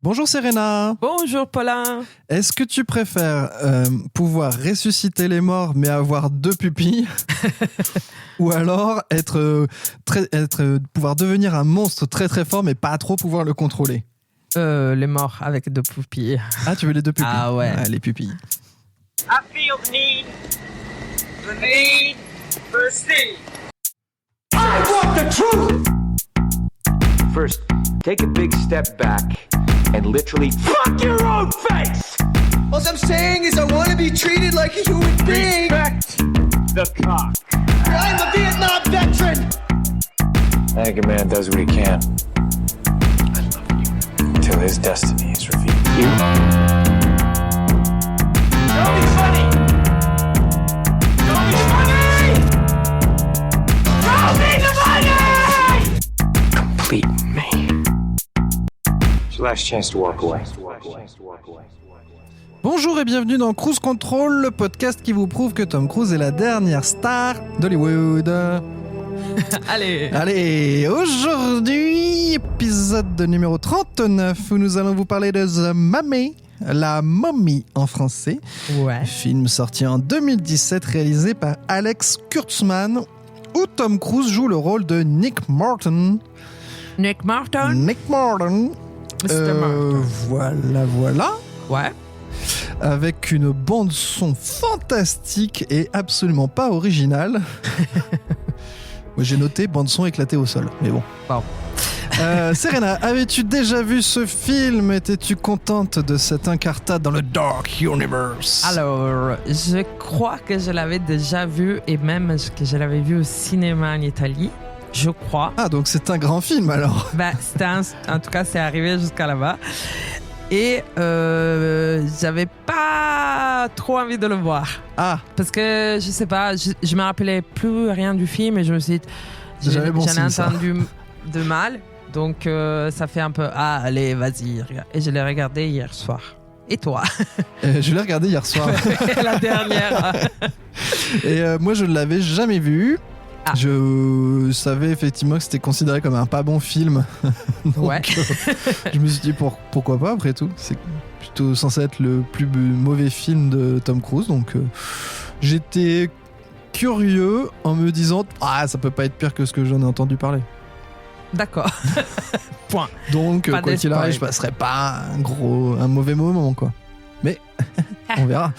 Bonjour Serena. Bonjour Paulin. Est-ce que tu préfères pouvoir ressusciter les morts mais avoir 2 pupilles ou alors pouvoir devenir un monstre très très fort mais pas trop pouvoir le contrôler? Les morts avec 2 pupilles. Ah, tu veux les 2 pupilles? Ah ouais. Les pupilles. I feel the need for speed. I want the truth! First, take a big step back and literally fuck your own face! All I'm saying is I want to be treated like a human being. Respect the cock. I'm a Vietnam veteran. I think a man does what he can. I love you. Until his destiny is revealed. Don't be funny! Don't be funny! Don't be the funny! Complete me. It's your last chance to walk away. Bonjour et bienvenue dans Cruise Control, le podcast qui vous prouve que Tom Cruise est la dernière star d'Hollywood. Allez, aujourd'hui, épisode numéro 39, où nous allons vous parler de The Mummy, la momie en français. Ouais. Film sorti en 2017, réalisé par Alex Kurtzman, où Tom Cruise joue le rôle de Nick Morton. Nick Morton. Mr. Morton. Voilà. Ouais. Avec une bande-son fantastique et absolument pas originale. Moi, j'ai noté bande-son éclatée au sol, mais bon. Bon. Serena, avais-tu déjà vu ce film? Étais-tu contente de cette incartade dans le Dark Universe? Alors, je crois que je l'avais déjà vu et même que je l'avais vu au cinéma en Italie. Je crois. Ah, donc c'est un grand film alors. En tout cas, c'est arrivé jusqu'à là-bas. Et j'avais pas trop envie de le voir. Ah. Parce que, je sais pas, je me rappelais plus rien du film et je me suis dit, j'en ai entendu de mal. Donc, ça fait un peu, allez, vas-y, regarde. Et je l'ai regardé hier soir. Et toi? Je l'ai regardé hier soir. La dernière. Et moi, je ne l'avais jamais vu. Ah. Je savais effectivement que c'était considéré comme un pas bon film. Donc, ouais. Je me suis dit pourquoi pas, après tout. C'est plutôt censé être le plus mauvais film de Tom Cruise. Donc j'étais curieux en me disant ça peut pas être pire que ce que j'en ai entendu parler. D'accord. Point. Donc pas quoi qu'il arrive, je passerai pas un mauvais moment, quoi. Mais on verra.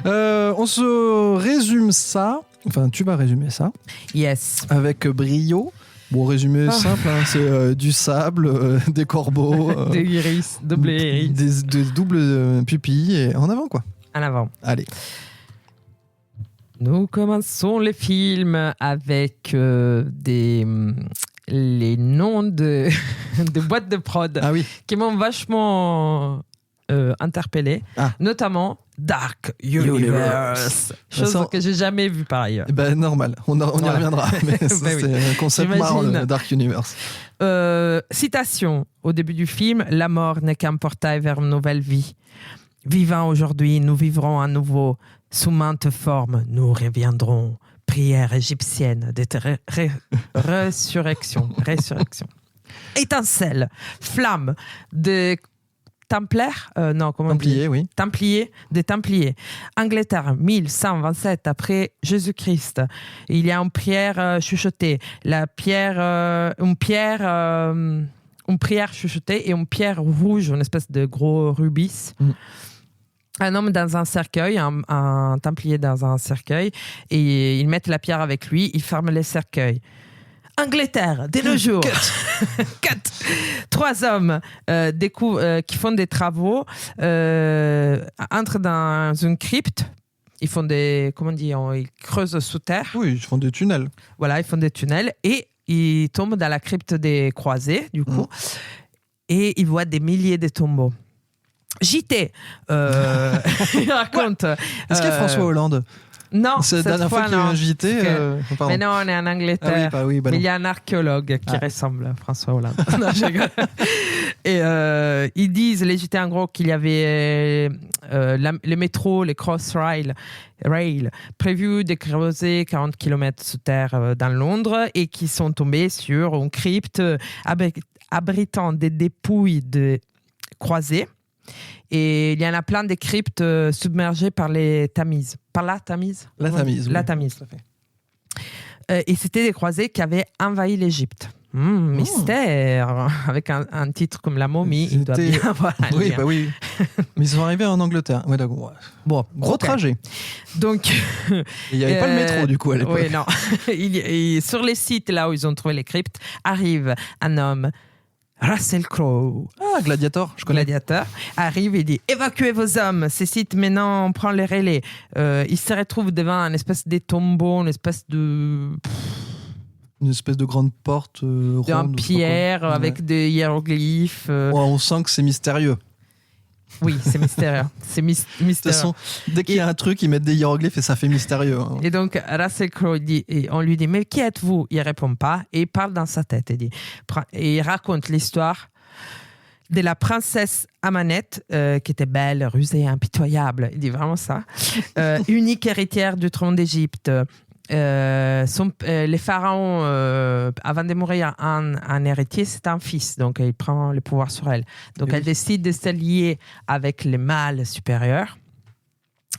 On se résume ça. Enfin, tu vas résumer ça. Yes. Avec brio. Bon, résumé simple, hein, c'est du sable, des corbeaux. Des iris, double iris. Des doubles pupilles et en avant, quoi. En avant. Allez. Nous commençons les films avec les noms de boîtes de prod qui m'ont vachement interpellé, notamment Dark Universe, chose que j'ai jamais vue par ailleurs. Normal, on y reviendra, mais ça, c'est un concept marrant, le Dark Universe. Citation au début du film: la mort n'est qu'un portail vers une nouvelle vie. Vivant aujourd'hui, nous vivrons à nouveau. Sous maintes formes, nous reviendrons. Prière égyptienne de résurrection. Étincelle, flamme de Templaire, Templiers, oui. Des Templiers. Angleterre, 1127 après Jésus-Christ. Il y a une pierre chuchotée. Une prière chuchotée et une pierre rouge, une espèce de gros rubis. Un homme dans un cercueil, un Templier dans un cercueil, et ils mettent la pierre avec lui, ils ferment les cercueils. Angleterre, dès nos jours. Cut. 3 hommes qui font des travaux, entrent dans une crypte. Ils font ils creusent sous terre. Oui, ils font des tunnels. Voilà, ils font des tunnels et ils tombent dans la crypte des croisés, du coup, et ils voient des milliers de tombeaux. JT, il raconte. Est-ce qu'il y a François Hollande? Non, c'est la dernière fois qu'il y a eu un JT. Mais non, on est en Angleterre. Mais il y a un archéologue qui ressemble à François Hollande. Non, je rigole. Et ils disent, les JT en gros, qu'il y avait le métro, les Crossrail prévus de creuser 40 km sous terre dans Londres et qui sont tombés sur une crypte abritant des dépouilles de croisées. Et il y en a plein des cryptes submergées par les Tamises. Par la Tamise ? La Tamise, oui. La Tamise. Et c'était des croisés qui avaient envahi l'Égypte. Mystère. Avec un titre comme La momie, il doit bien avoir un Oui, lien. bah oui. Mais ils sont arrivés en Angleterre. Ouais, d'accord. Ouais. Bon, Gros ok. trajet. Donc, Il n'y avait pas le métro, du coup, à l'époque. oui, non. Et sur les sites là où ils ont trouvé les cryptes, arrive un homme, Russell Crowe, Ah, Gladiator, je connais. gladiateur, arrive et dit « Évacuez vos hommes, ces sites maintenant, on prend les relais. » Il se retrouve devant une espèce de tombeau, une espèce de... Une espèce de grande porte ronde. en je sais pas pierre quoi. avec des hiéroglyphes. Ouais, on sent que c'est mystérieux. Oui, c'est mystérieux. C'est De toute mystérieux. façon, dès qu'il y a un truc, ils mettent des hiéroglyphes et ça fait mystérieux. Hein. Et donc, Russell Crowe dit, et on lui dit, mais qui êtes-vous ? Il répond pas et il parle dans sa tête. Et il raconte l'histoire de la princesse Amanette, qui était belle, rusée, impitoyable. Il dit vraiment ça. Unique héritière du trône d'Égypte. Les pharaons, avant de mourir, un héritier, c'est un fils. Donc, il prend le pouvoir sur elle. Donc, Oui. elle décide de s'allier avec les mâles supérieurs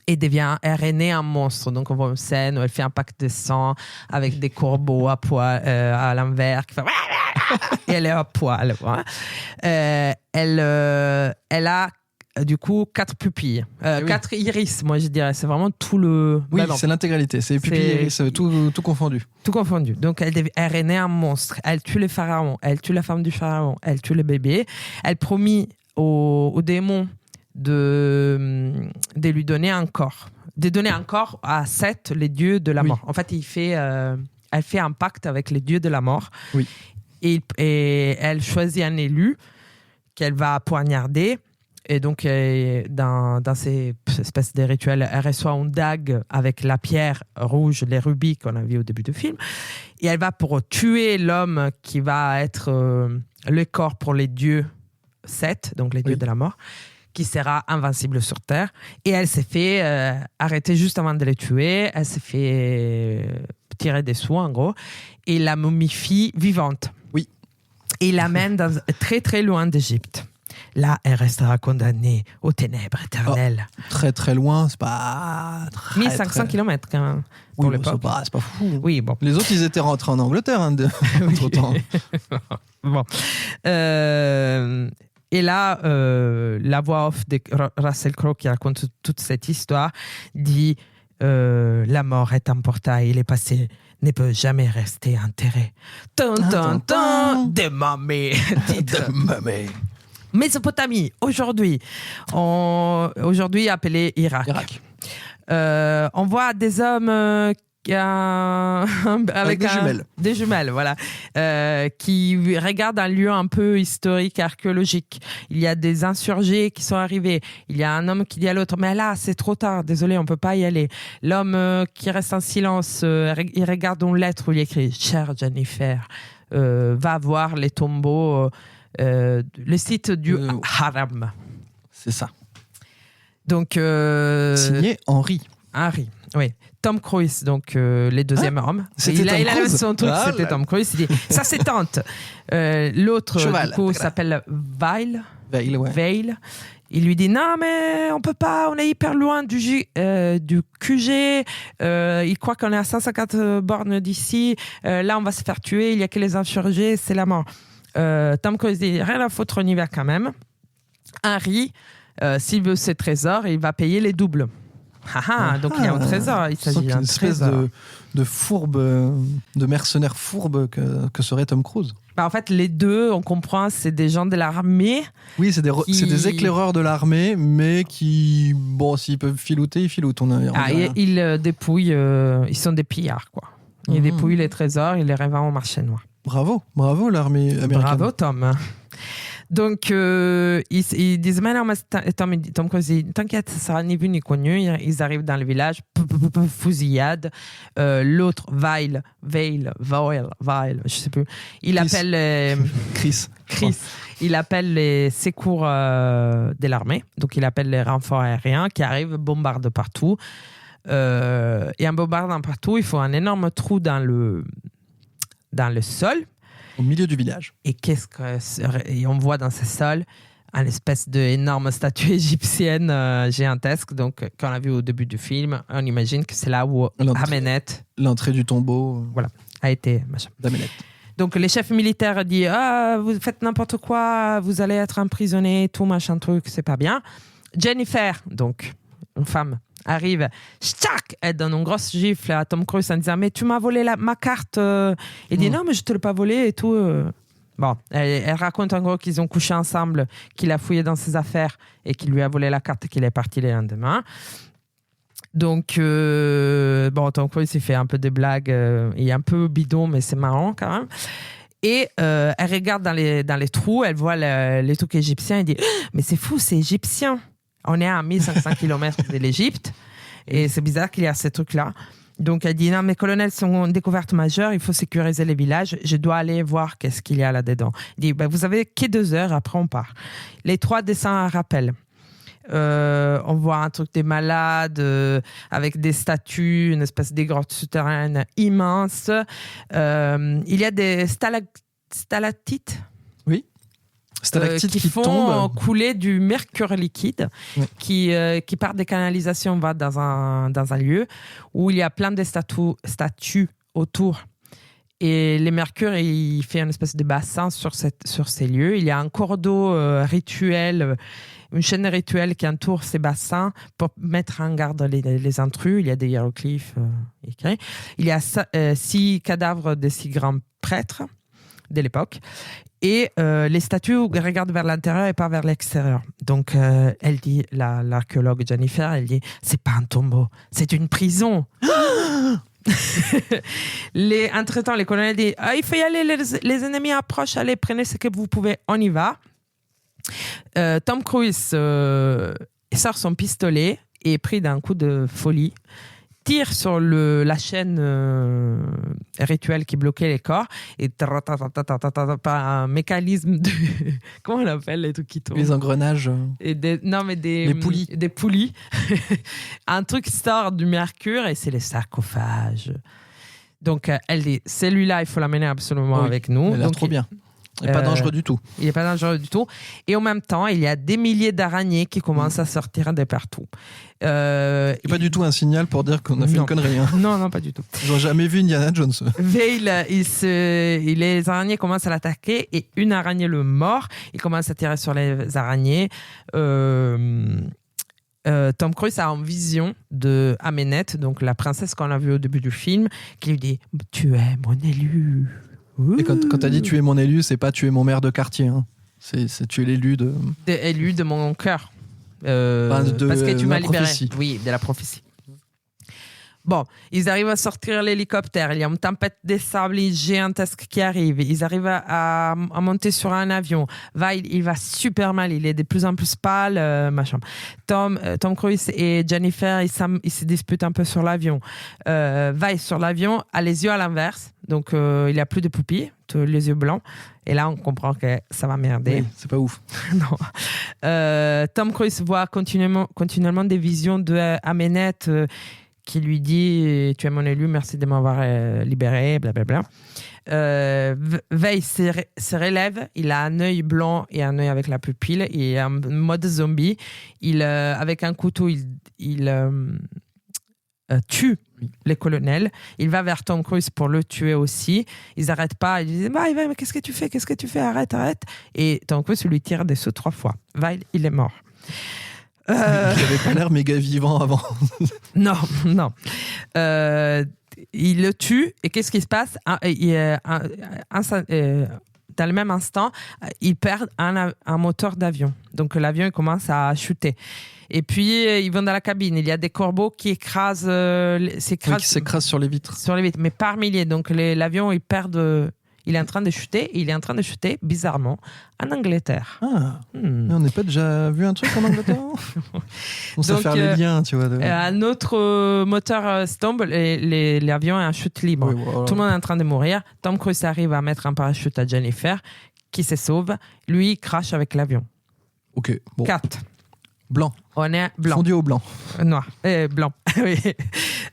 et elle renaît un monstre. Donc, on voit une scène où elle fait un pacte de sang avec des corbeaux à poil, à l'envers, qui fait... et elle est à poil. Voilà. Elle a du coup 4 pupilles, 4 iris, moi je dirais. C'est vraiment tout le... Oui, Ben non, c'est l'intégralité. C'est pupilles, iris, tout confondu. tout confondu. Donc, elle renaît un monstre. Elle tue les pharaons. Elle tue la femme du pharaon. Elle tue le bébé. Elle promit au démon de lui donner un corps. De donner un corps à Seth, les dieux de la Oui. mort. En fait, elle fait un pacte avec les dieux de la mort. Oui. Et elle choisit un élu qu'elle va poignarder. Et donc, dans ces espèces de rituels, elle reçoit une dague avec la pierre rouge, les rubis qu'on a vu au début du film. Et elle va pour tuer l'homme qui va être le corps pour les dieux Seth, donc les dieux de la mort, qui sera invincible sur Terre. Et elle s'est fait arrêter juste avant de les tuer. Elle s'est fait tirer des sous, en gros. Et la momifie vivante. Oui. Et il l'amène très, très loin d'Égypte. Là, elle restera condamnée aux ténèbres éternelles. Très très loin, c'est pas très, 1500 très... km quand même, pour Oui, l'époque. c'est pas fou. Oui, bon. Les autres, ils étaient rentrés en Angleterre entre-temps. Bon. Et là, la voix off de Russell Crowe qui raconte toute cette histoire dit la mort est un portail, il est passé, ne peut jamais rester enterré. De mamie. Titre. Mésopotamie, aujourd'hui appelé Irak. On voit des hommes avec des jumelles, voilà, qui regardent un lieu un peu historique, archéologique. Il y a des insurgés qui sont arrivés. Il y a un homme qui dit à l'autre, mais là, c'est trop tard, désolé, on peut pas y aller. L'homme qui reste en silence, il regarde une lettre où il écrit, chère Jennifer, va voir les tombeaux, le site du Haram. C'est ça. Donc, signé Henry, oui. Tom Cruise, donc les deuxièmes hommes. C'était Tom il a Cruise. son truc, Ah, c'était là. Tom Cruise. Il dit, ça c'est tante. L'autre, Cheval. du coup, s'appelle Veil. Veil, ouais. Veil. Il lui dit, non, mais on peut pas, on est hyper loin du QG. Il croit qu'on est à 150 bornes d'ici. Là, on va se faire tuer. Il y a que les insurgés, c'est la mort. Tom Cruise dit, rien à foutre, on y va quand même. Harry, s'il veut ses trésors, il va payer les doubles. Donc il y a un trésor, il s'agit d'un une espèce trésor. de fourbe, de mercenaire fourbe que serait Tom Cruise. En fait, les deux, on comprend, c'est des gens de l'armée. Oui, c'est des éclaireurs de l'armée, mais qui, bon, s'ils peuvent filouter, ils filoutent. Ils dépouillent, ils sont des pillards, quoi. Ils dépouillent les trésors, ils les revendent au marché noir. Bravo l'armée américaine. Bravo, Tom. Donc, ils disent, mais non, mais Tom Cruise dit, t'inquiète, ça sera ni vu ni connu. Ils arrivent dans le village, fusillade. L'autre, Veil, je sais plus. Il appelle Chris. Il appelle les secours de l'armée. Donc, il appelle les renforts aériens qui arrivent, bombardent partout. Et en bombardant partout, il faut un énorme trou dans le sol. Au milieu du village. Et on voit dans ce sol une espèce d'énorme statue égyptienne gigantesque. Donc, quand on l'a vu au début du film, on imagine que c'est là où Amenet L'entrée du tombeau a été. Machin. d'Amenet. Donc, les chefs militaires disent vous faites n'importe quoi, vous allez être emprisonné, tout machin truc, c'est pas bien. Jennifer, donc, une femme, arrive, tchac, elle donne une grosse gifle à Tom Cruise en disant mais tu m'as volé ma carte. Il dit non, mais je te l'ai pas volé et tout. Bon, elle raconte en gros qu'ils ont couché ensemble, qu'il a fouillé dans ses affaires et qu'il lui a volé la carte et qu'il est parti le lendemain. Donc, bon, Tom Cruise, il fait un peu des blagues, il est un peu bidon, mais c'est marrant quand même. Et elle regarde dans les trous, elle voit les trucs égyptiens, elle dit mais c'est fou, c'est égyptien. On est à 1500 km de l'Égypte et c'est bizarre qu'il y a ces trucs-là. Donc elle dit non mais colonel, c'est une découverte majeure, il faut sécuriser les villages, je dois aller voir qu'est-ce qu'il y a là-dedans. Il dit vous avez que 2 heures, après on part. Les 3 descendent un rappel. On voit un truc des malades avec des statues, une espèce de grotte souterraine immense. Il y a des stalactites. Oui. Stalactites qui font tombent. couler du mercure liquide qui part des canalisations, va dans un lieu où il y a plein de statues autour. Et le mercure, il fait une espèce de bassin sur ces lieux. Il y a un cours d'eau rituel, une chaîne rituelle qui entoure ces bassins pour mettre en garde les intrus. Il y a des hiéroglyphes écrits. Il y a 6 cadavres de 6 grands prêtres de l'époque. Et les statues regardent vers l'intérieur et pas vers l'extérieur. Donc, elle dit, l'archéologue Jennifer, elle dit, c'est pas un tombeau, c'est une prison. Entre-temps, les colonels disent, il faut y aller, les ennemis approchent, allez, prenez ce que vous pouvez, on y va. Tom Cruise sort son pistolet et pris d'un coup de folie, tire sur la chaîne rituelle qui bloquait les corps et par un mécanisme de comment on appelle les trucs qui tournent, Les engrenages. et Les poulies. des poulies. Un truc sort du mercure et c'est les sarcophages. Donc elle dit celui-là il faut l'amener absolument avec nous. Il a l'air Donc trop bien. Et pas dangereux du tout. Il n'est pas dangereux du tout. Et en même temps, il y a des milliers d'araignées qui commencent à sortir de partout. Et pas du tout un signal pour dire qu'on a fait une connerie. Hein. Non, pas du tout. Ils n'ont jamais vu Indiana Jones. Veil, les araignées commencent à l'attaquer et une araignée le mord. Il commence à tirer sur les araignées. Tom Cruise a en vision de Amenet, donc la princesse qu'on a vue au début du film, qui lui dit « Tu es mon élu ». Et quand t'as dit tu es mon élu, c'est pas tu es mon maire de quartier. Hein. C'est tu es l'élu de. Élu de mon cœur. Enfin, parce que tu m'as libéré. prophétie. Oui, de la prophétie. Bon, ils arrivent à sortir l'hélicoptère. Il y a une tempête de sable gigantesque qui arrive. Ils arrivent à monter sur un avion. Il va super mal. Il est de plus en plus pâle. Machin. Tom Cruise et Jennifer, ils se disputent un peu sur l'avion. Sur l'avion, a les yeux à l'inverse. Donc, il a plus de pupilles, les yeux blancs. Et là, on comprend que ça va merder. Oui, c'est pas ouf. Non. Tom Cruise voit continuellement des visions de Amenet qui lui dit « Tu es mon élu, merci de m'avoir libéré, blablabla ». Veil se relève, il a un œil blanc et un œil avec la pupille, il est en mode zombie. Avec un couteau, il tue les colonels. Il va vers Tom Cruise pour le tuer aussi. Ils n'arrêtent pas. Ils disent mais qu'est-ce que tu fais? Arrête. Et Tom Cruise lui tire dessus 3 fois. Veil, il est mort. Il avait pas l'air méga vivant avant. Non. Il le tue et qu'est-ce qui se passe? Dans le même instant, il perd un moteur d'avion. Donc l'avion il commence à chuter. Et puis ils vont dans la cabine. Il y a des corbeaux qui s'écrasent sur les vitres. Mais par milliers. Donc l'avion il est en train de chuter. Et il est en train de chuter bizarrement en Angleterre. On n'a pas déjà vu un truc en Angleterre? On sait faire les liens, tu vois. Un autre moteur tombe, l'avion est en chute libre. Oui, voilà. Tout le monde est en train de mourir. Tom Cruise arrive à mettre un parachute à Jennifer, qui se sauve. Lui, il crache avec l'avion. Ok, bon. 4. Blanc. On est blanc. Fondu au blanc. Noir. Blanc. Oui.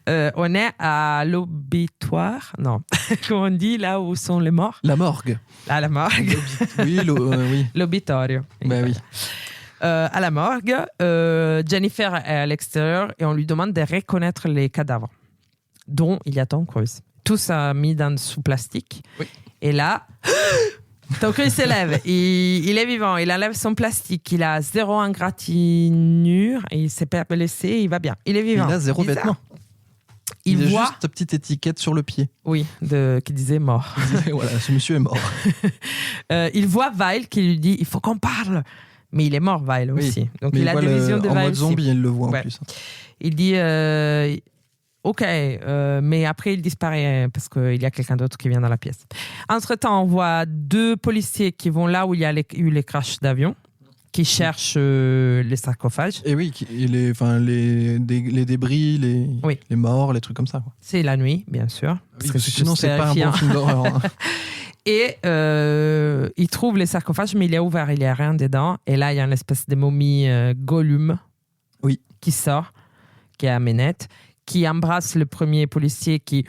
On est à l'obituaire. Non, comment on dit là où sont les morts? La morgue. À la morgue. Oui, oui. L'obitorio. Bah oui. À la morgue, Jennifer est à l'extérieur et on lui demande de reconnaître les cadavres, dont il y a Tom Cruise. Tout ça mis sous plastique. Oui. Et là, Tom Cruise s'élève. Il est vivant. Il enlève son plastique. Il a 0 égratignure. Il s'est pas blessé. Il va bien. Il est vivant. Il a 0 Bizarre. vêtements. Il a voit. juste ta petite étiquette sur le pied. Oui, qui disait mort. Voilà, ce monsieur est mort. Il voit Vile qui lui dit il faut qu'on parle. Mais il est mort, Vile aussi. Donc mais il a des visions de en Vile mode aussi. zombie, il le voit Ouais. en plus. Il dit ok, mais après il disparaît parce qu'il y a quelqu'un d'autre qui vient dans la pièce. Entre-temps, on voit 2 policiers qui vont là où il y a eu les crashs d'avion, qui cherchent les sarcophages. Et oui, les débris, les morts, les trucs comme ça. Quoi. C'est la nuit, bien sûr. Parce que sinon, c'est pas un bon film d'horreur. Hein. Et il trouve les sarcophages, mais il est ouvert, il n'y a rien dedans. Et là, il y a une espèce de momie Gollum qui sort, qui est à Ménette, qui embrasse le premier policier qui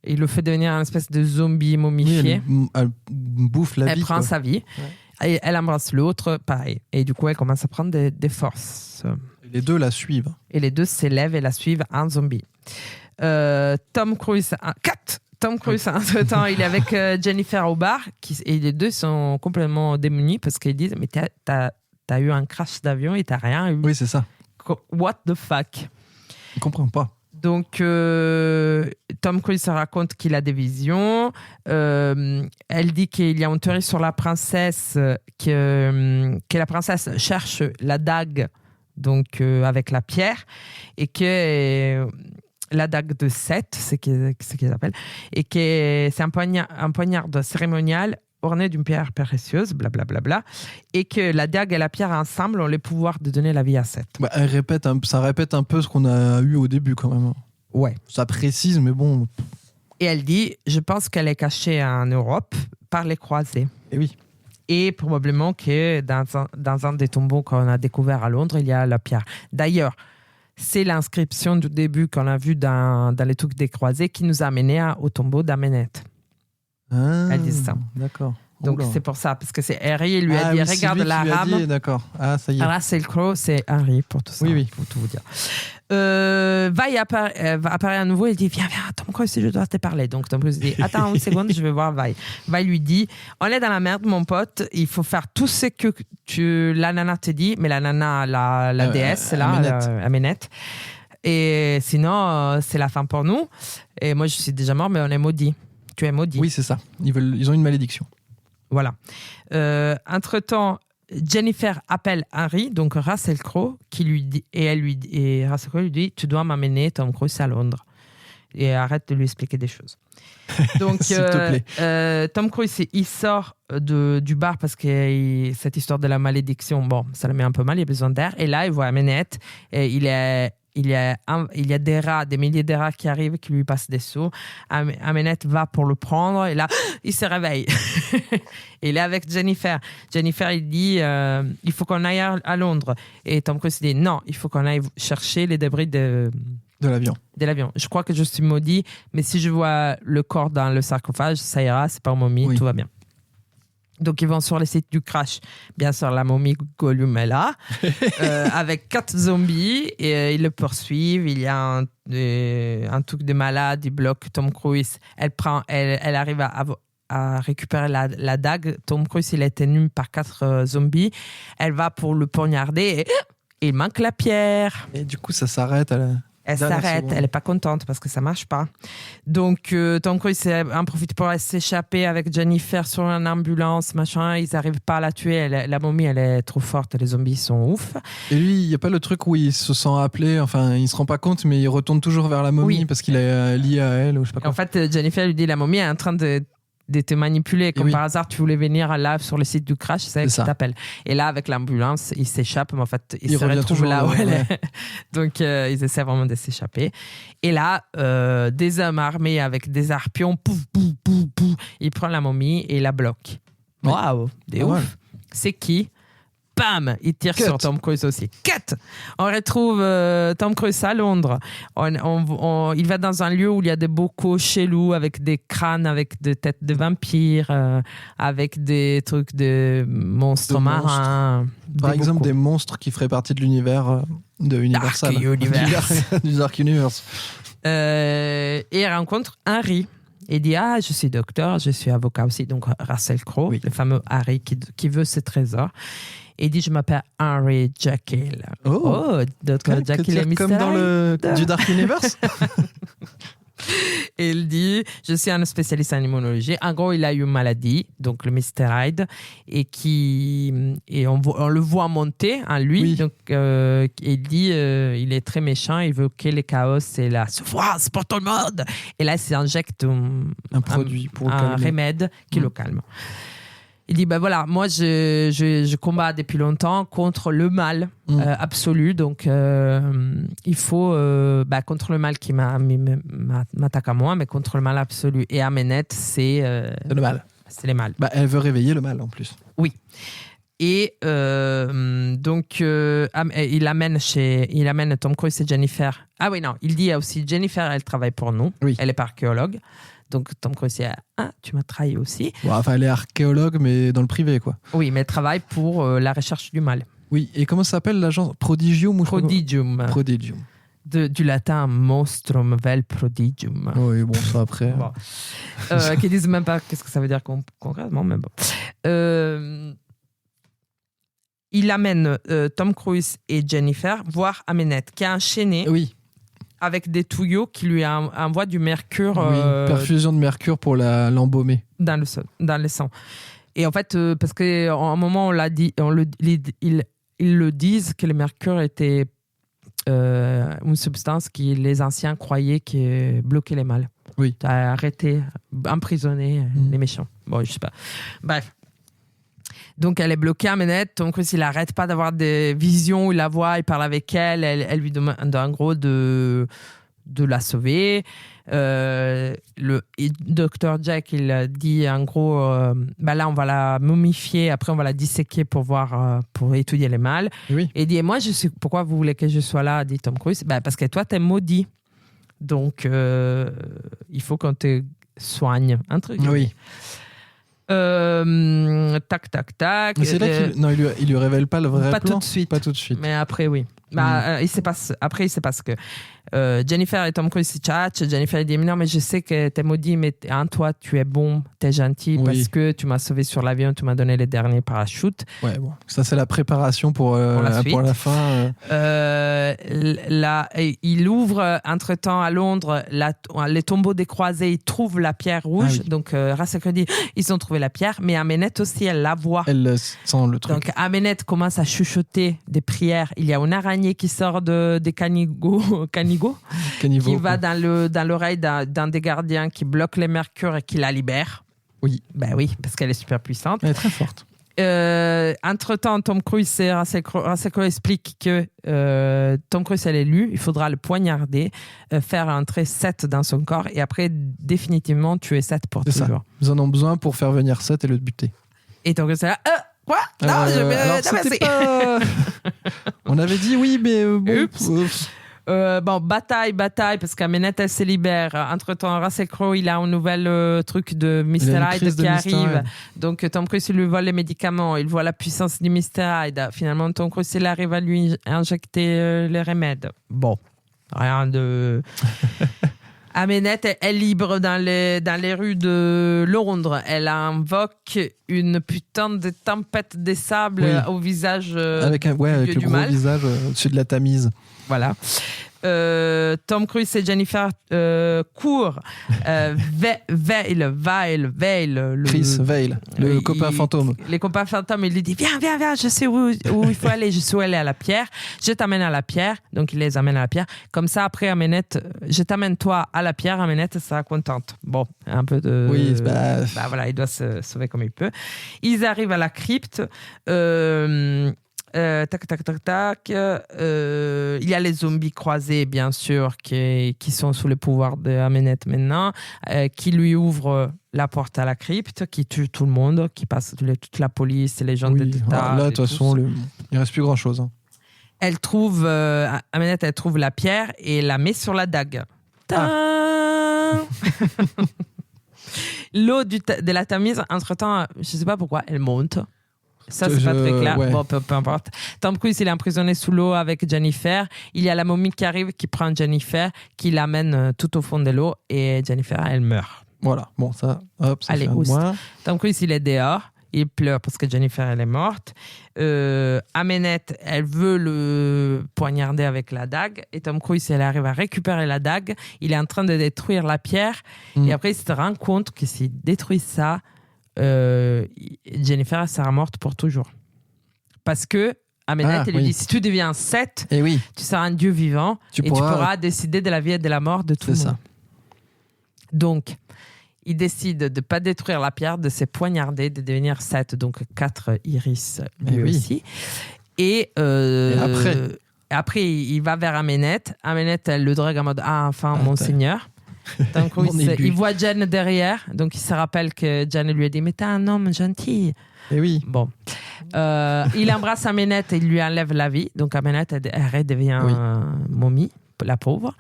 il le fait devenir une espèce de zombie momifié. Oui, elle bouffe la vie. Elle prend sa vie. Ouais. Et elle embrasse l'autre, pareil. Et du coup, elle commence à prendre des forces. Et les 2 la suivent. Et les 2 s'élèvent et la suivent en zombie. Tom Cruise, entre-temps, il est avec Jennifer au bar. Et les 2 sont complètement démunis parce qu'ils disent mais t'as eu un crash d'avion et t'as rien eu. Oui, c'est ça. What the fuck? Je comprends pas. Donc, Tom Cruise se raconte qu'il a des visions. Elle dit qu'il y a une théorie sur la princesse, que la princesse cherche la dague donc, avec la pierre, et que la dague de Seth, c'est ce qu'ils appellent, et que c'est un poignard cérémonial orné d'une pierre précieuse, blablabla, et que la dague et la pierre ensemble ont le pouvoir de donner la vie à Seth. Bah, ça répète un peu ce qu'on a eu au début quand même. Ouais. Ça précise, mais bon. Et elle dit, je pense qu'elle est cachée en Europe par les croisés. Et oui. Et probablement que dans un des tombeaux qu'on a découvert à Londres, il y a la pierre. D'ailleurs, c'est l'inscription du début qu'on a vu dans les trucs des croisés qui nous a amené au tombeau d'Amenette. Ah, Elle dit ça. D'accord. Donc c'est pour ça, parce que c'est Harry, il lui a dit, regarde la rame. D'accord. Ah, ça y est. Russell Crowe, c'est Harry pour tout ça. Oui. Pour tout vous dire. Va apparaît à nouveau, il dit, viens, Tom Cruise, je dois te parler. Donc Tom Cruise dit, attends une seconde, je vais voir Vi. Vi lui dit, on est dans la merde, mon pote, il faut faire tout ce que la nana te dit, mais la nana, la déesse, Amenette. Et sinon, c'est la fin pour nous. Et moi, je suis déjà mort, mais on est maudit. Tu es maudit. Oui, c'est ça. Ils ont une malédiction. Voilà. Entre-temps, Jennifer appelle Harry, donc Russell Crowe, qui lui dit, et Russell Crowe lui dit, tu dois m'amener Tom Cruise à Londres. Et arrête de lui expliquer des choses. Donc, s'il te plaît. Tom Cruise, il sort du bar parce que cette histoire de la malédiction, bon, ça le met un peu mal, il a besoin d'air. Et là, il voit Amenette, et il y a des rats, des milliers de rats qui arrivent, qui lui passent des seaux. Amenette va pour le prendre et là, il se réveille. Et il est avec Jennifer. Jennifer, il dit, il faut qu'on aille à Londres. Et Tom Cruise dit, non, il faut qu'on aille chercher les débris de l'avion. Je crois que je suis maudit, mais si je vois le corps dans le sarcophage, ça ira, c'est pas une momie, tout va bien. Donc, ils vont sur le site du crash. Bien sûr, la momie Gollum est là, avec 4 zombies, et ils le poursuivent. Il y a un truc de malade, il bloque Tom Cruise. Elle arrive à récupérer la dague. Tom Cruise, il est tenu par 4 zombies. Elle va pour le poignarder, et il manque la pierre. Et du coup, ça s'arrête à la... Elle s'arrête, elle n'est pas contente parce que ça ne marche pas. Donc, Tom Cruise en profite pour s'échapper avec Jennifer sur une ambulance, machin. Ils n'arrivent pas à la tuer. La momie, elle est trop forte. Les zombies sont ouf. Et lui, il n'y a pas le truc où il se sent appelé, enfin, il ne se rend pas compte, mais il retourne toujours vers la momie parce qu'il est lié à elle ou je sais pas quoi. En fait, Jennifer lui dit, la momie est en train de te manipuler. Comme par hasard, tu voulais venir live sur le site du crash, c'est elle qui t'appelle. Et là, avec l'ambulance, il s'échappe, mais en fait, il se retrouve là où elle est. Donc, ils essaient vraiment de s'échapper. Et là, des hommes armés avec des arpions, pouf, pouf, pouf, pouf, il prend la momie et la bloque. Waouh, des ouf. C'est qui? bam, il tire Cut. sur Tom Cruise aussi. Cut. On retrouve Tom Cruise à Londres. Il va dans un lieu où il y a des bocaux chelous avec des crânes, avec des têtes de vampires, avec des trucs de monstres De marins. Par des exemple, bocaux. des monstres qui feraient partie de l'univers de Universal. Dark Universe. Du Dark Universe. Et il rencontre Harry. Il dit je suis docteur, je suis avocat aussi, donc Russell Crowe, Oui. le fameux Harry qui veut ce trésor. Et il dit je m'appelle Henry Jekyll. Oh. Docteur Jekyll et Mr. Comme dans Hyde. du Dark Universe. Et il dit je suis un spécialiste en immunologie. En gros, il a eu une maladie, donc le Mr. Hyde, et on le voit monter en lui. Oui. Donc, il dit il est très méchant, il veut que le chaos et la souffrance pour tout le monde. Et là, il s'injecte Un produit pour le un calmer. remède qui le calme. Il dit voilà, moi je combats depuis longtemps contre le mal absolu, donc il faut contre le mal qui m'attaque à moi, mais contre le mal absolu. Et Amenet, c'est Le mal. c'est le mal. Elle veut réveiller le mal en plus. Oui. Et donc il amène Tom Cruise et Jennifer. Ah oui, non, il dit aussi Jennifer, elle travaille pour nous, Oui. elle est archéologue. Donc Tom Cruise dit tu m'as trahi aussi. Bon, enfin, elle est archéologue, mais dans le privé, quoi. Oui, mais elle travaille pour la recherche du mal. Oui, et comment ça s'appelle l'agence Prodigium ou Prodigium. Prodigium. Du latin monstrum vel prodigium. Oui, bon, ça après. Bon. Qui disent même pas qu'est-ce que ça veut dire concrètement, mais bon. Il amène Tom Cruise et Jennifer voir Amenet, qui est enchaîné Oui, avec des tuyaux qui lui envoient du mercure oui. Perfusion de mercure pour l'embaumer. dans le sang. Et en fait, parce qu'à un moment, on l'a dit, ils le disent que le mercure était une substance qui les anciens croyaient qui bloquait les mâles. Oui. Arrêter, emprisonner les méchants. Bon, je sais pas. Bref. Donc elle est bloquée à Manette. Tom Cruise, il n'arrête pas d'avoir des visions où il la voit, il parle avec elle. Elle lui demande en gros de la sauver. Le Dr. Jack, il dit en gros là on va la momifier, après on va la disséquer pour voir, pour étudier les mâles. Oui. Et il dit moi pourquoi vous voulez que je sois là, dit Tom Cruise. Parce que toi t'es maudit, donc il faut qu'on te soigne, un truc. Oui. Tac tac tac. Mais c'est là il lui révèle pas le vrai Pas plan. tout de suite. Pas tout de suite. Mais après oui. Il se passe que Jennifer et Tom Cruise se tchatchent. Jennifer dit non mais je sais que t'es maudit, mais en toi tu es bon, t'es gentil, Oui. parce que tu m'as sauvé sur l'avion, tu m'as donné les derniers parachutes. Ouais, bon. Ça c'est la préparation pour la fin. Il ouvre entre-temps à Londres les tombeaux des croisés, il trouve la pierre rouge. Ah oui. Donc Russell Crowe dit ils ont trouvé la pierre, mais Amenet aussi elle la voit. Elle sent le truc. Donc Amenet commence à chuchoter des prières. Il y a une araignée qui sort des caniveaux, qui va dans l'oreille d'un des gardiens qui bloque les mercures et qui la libère. Oui. Ben oui, parce qu'elle est super puissante. Elle est très forte. Entre-temps, Tom Cruise et Russell Crowe expliquent que Tom Cruise est élu, il faudra le poignarder, faire entrer Seth dans son corps et après définitivement tuer Seth pour C'est toujours. ça. Ils en ont besoin pour faire venir Seth et le buter. Et Tom Cruise est là, quoi? Non, alors, non, c'était pas... On avait dit oui, mais bon. Oups. Bataille, parce qu'Amenet, elle se libère. Entre-temps, Russell Crowe, il a un nouvel truc de Mr. Hyde qui arrive. Donc, Tom Cruise, il lui vole les médicaments. Il voit la puissance du Mr. Hyde. Finalement, Tom Cruise, il arrive à lui injecter les remèdes. Bon, rien de... Amenet est libre dans les rues de Londres. Elle invoque une putain de tempête des sables au visage avec le gros mal. visage au-dessus de la Tamise. Voilà. Tom Cruise et Jennifer courent. Chris Vale, le copain fantôme. Les copains fantômes, il lui dit viens, je sais où il faut aller, je sais où aller à la pierre, je t'amène à la pierre. Donc il les amène à la pierre. Comme ça, après, Amenet, je t'amène toi à la pierre, Amenet sera contente. Bon, un peu de... Oui, voilà, il doit se sauver comme il peut. Ils arrivent à la crypte. Il y a les zombies croisés, bien sûr, qui sont sous le pouvoir de Amenet maintenant, qui lui ouvrent la porte à la crypte, qui tue tout le monde, qui passe toute la police, les gens Oui. d'État. Là, de toute façon, il reste plus grand-chose. Hein. Elle trouve, Amenette, elle trouve la pierre et la met sur la dague. L'eau de la Tamise, entre-temps, je sais pas pourquoi, elle monte. Ça, c'est pas très clair. Ouais. Bon, peu importe. Tom Cruise, il est emprisonné sous l'eau avec Jennifer. Il y a la momie qui arrive, qui prend Jennifer, qui l'amène tout au fond de l'eau et Jennifer, elle meurt. Voilà. Bon, ça Allez, fait un de oust. moins. Tom Cruise, il est dehors. Il pleure parce que Jennifer, elle est morte. Amenette, elle veut le poignarder avec la dague. Et Tom Cruise, elle arrive à récupérer la dague. Il est en train de détruire la pierre. Et après, il se rend compte que s'il détruit ça, Jennifer, elle sera morte pour toujours. Parce que Amenette, elle lui dit, si tu deviens Seth, Et oui. tu seras un dieu vivant Tu et pourras- tu pourras décider de la vie et de la mort de tout le C'est monde. ça. Donc, il décide de ne pas détruire la pierre, de se poignarder, de devenir 7, donc 4 iris lui Eh oui. aussi. Et, après, il va vers Amenette. Amenette, elle le drague en mode enfin, mon seigneur. Donc, Mon élu. il voit Jen derrière. Donc, il se rappelle que Jen lui a dit mais t'es un homme gentil. Et oui. Bon. Il embrasse Amenette et il lui enlève la vie. Donc, Amenette, elle redevient momie, la pauvre.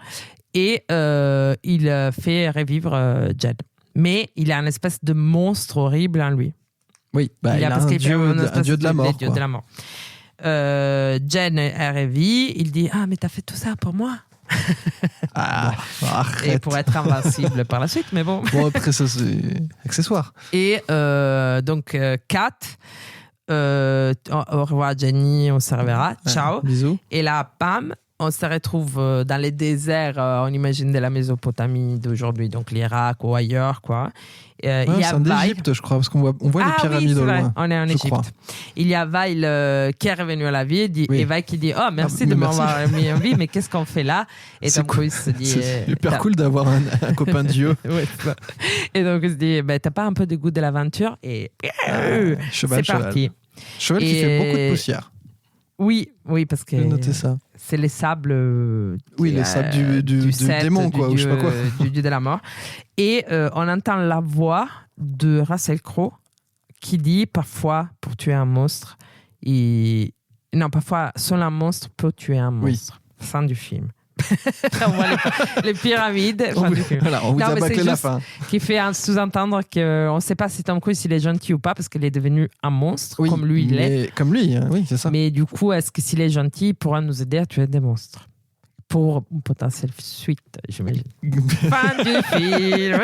Et il fait revivre Jen. Mais il a une espèce de monstre horrible en lui. Oui, il a parce un qu'il fait une dieu espèce de la mort. dieu quoi. de la mort. Jen, elle revit. Il dit mais t'as fait tout ça pour moi. Arrête. Et pour être invincible par la suite, mais bon. Bon, après, ça, c'est accessoire. Et donc, Kat, au revoir Jenny, on se reverra. Ciao. Bisous. Et là, bam, on se retrouve dans les déserts, on imagine de la Mésopotamie d'aujourd'hui, donc l'Irak ou ailleurs, quoi. Il y a c'est en Vail. Égypte, je crois, parce qu'on voit les pyramides c'est au vrai, loin. on est en je crois. Égypte. Il y a Vail qui est revenu à la vie et Vail qui dit merci mais de merci. m'avoir mis en vie, mais qu'est-ce qu'on fait là? Et C'est Tom Cruise se dit C'est hyper cool d'avoir un copain dieu. Ouais, c'est ça. Et donc il se dit t'as pas un peu de goût de l'aventure? Et Cheval. c'est parti. Cheval qui fait beaucoup de poussière. Oui, parce que J'ai noté ça. c'est les sables. Les sables du Seth, démon, du quoi, ou je sais pas quoi. Du dieu de la mort. Et on entend la voix de Russell Crowe qui dit parfois pour tuer un monstre, non, parfois seul un monstre peut tuer un monstre. Fin du film. On voit les pyramides. Fin du film. Voilà, on vous Non, a mais bâclé c'est la juste fin. qui fait sous-entendre qu'on ne sait pas si Tom Cruise il est gentil ou pas parce qu'il est devenu un monstre comme lui il est. Comme lui, hein, oui, c'est ça. Mais du coup, est-ce que s'il est gentil, il pourra nous aider à tuer des monstres? Pour une potentielle suite, j'imagine. Fin du film.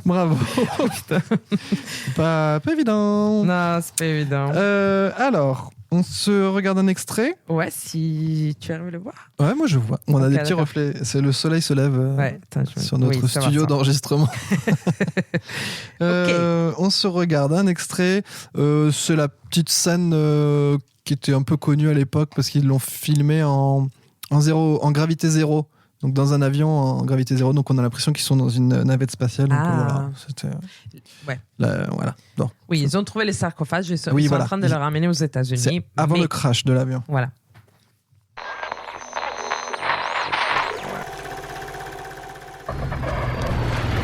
Bravo. pas évident. Non, c'est pas évident. Alors, on se regarde un extrait. Ouais, si tu arrives à le voir. Ouais, moi je vois. On a Ok, des petits d'accord. reflets. C'est le soleil se lève Ouais, attends, sur notre oui, ça va, studio ça. d'enregistrement. On se regarde un extrait. C'est la petite scène qui était un peu connue à l'époque parce qu'ils l'ont filmé en gravité zéro. Donc dans un avion en gravité zéro. Donc on a l'impression qu'ils sont dans une navette spatiale. Donc, voilà, c'était. Ouais. Voilà. Bon. Oui, ils ont trouvé les sarcophages. Ils sont, Oui, ils sont voilà. en train de le ramener aux États-Unis. C'est avant mais- le crash de l'avion. Voilà.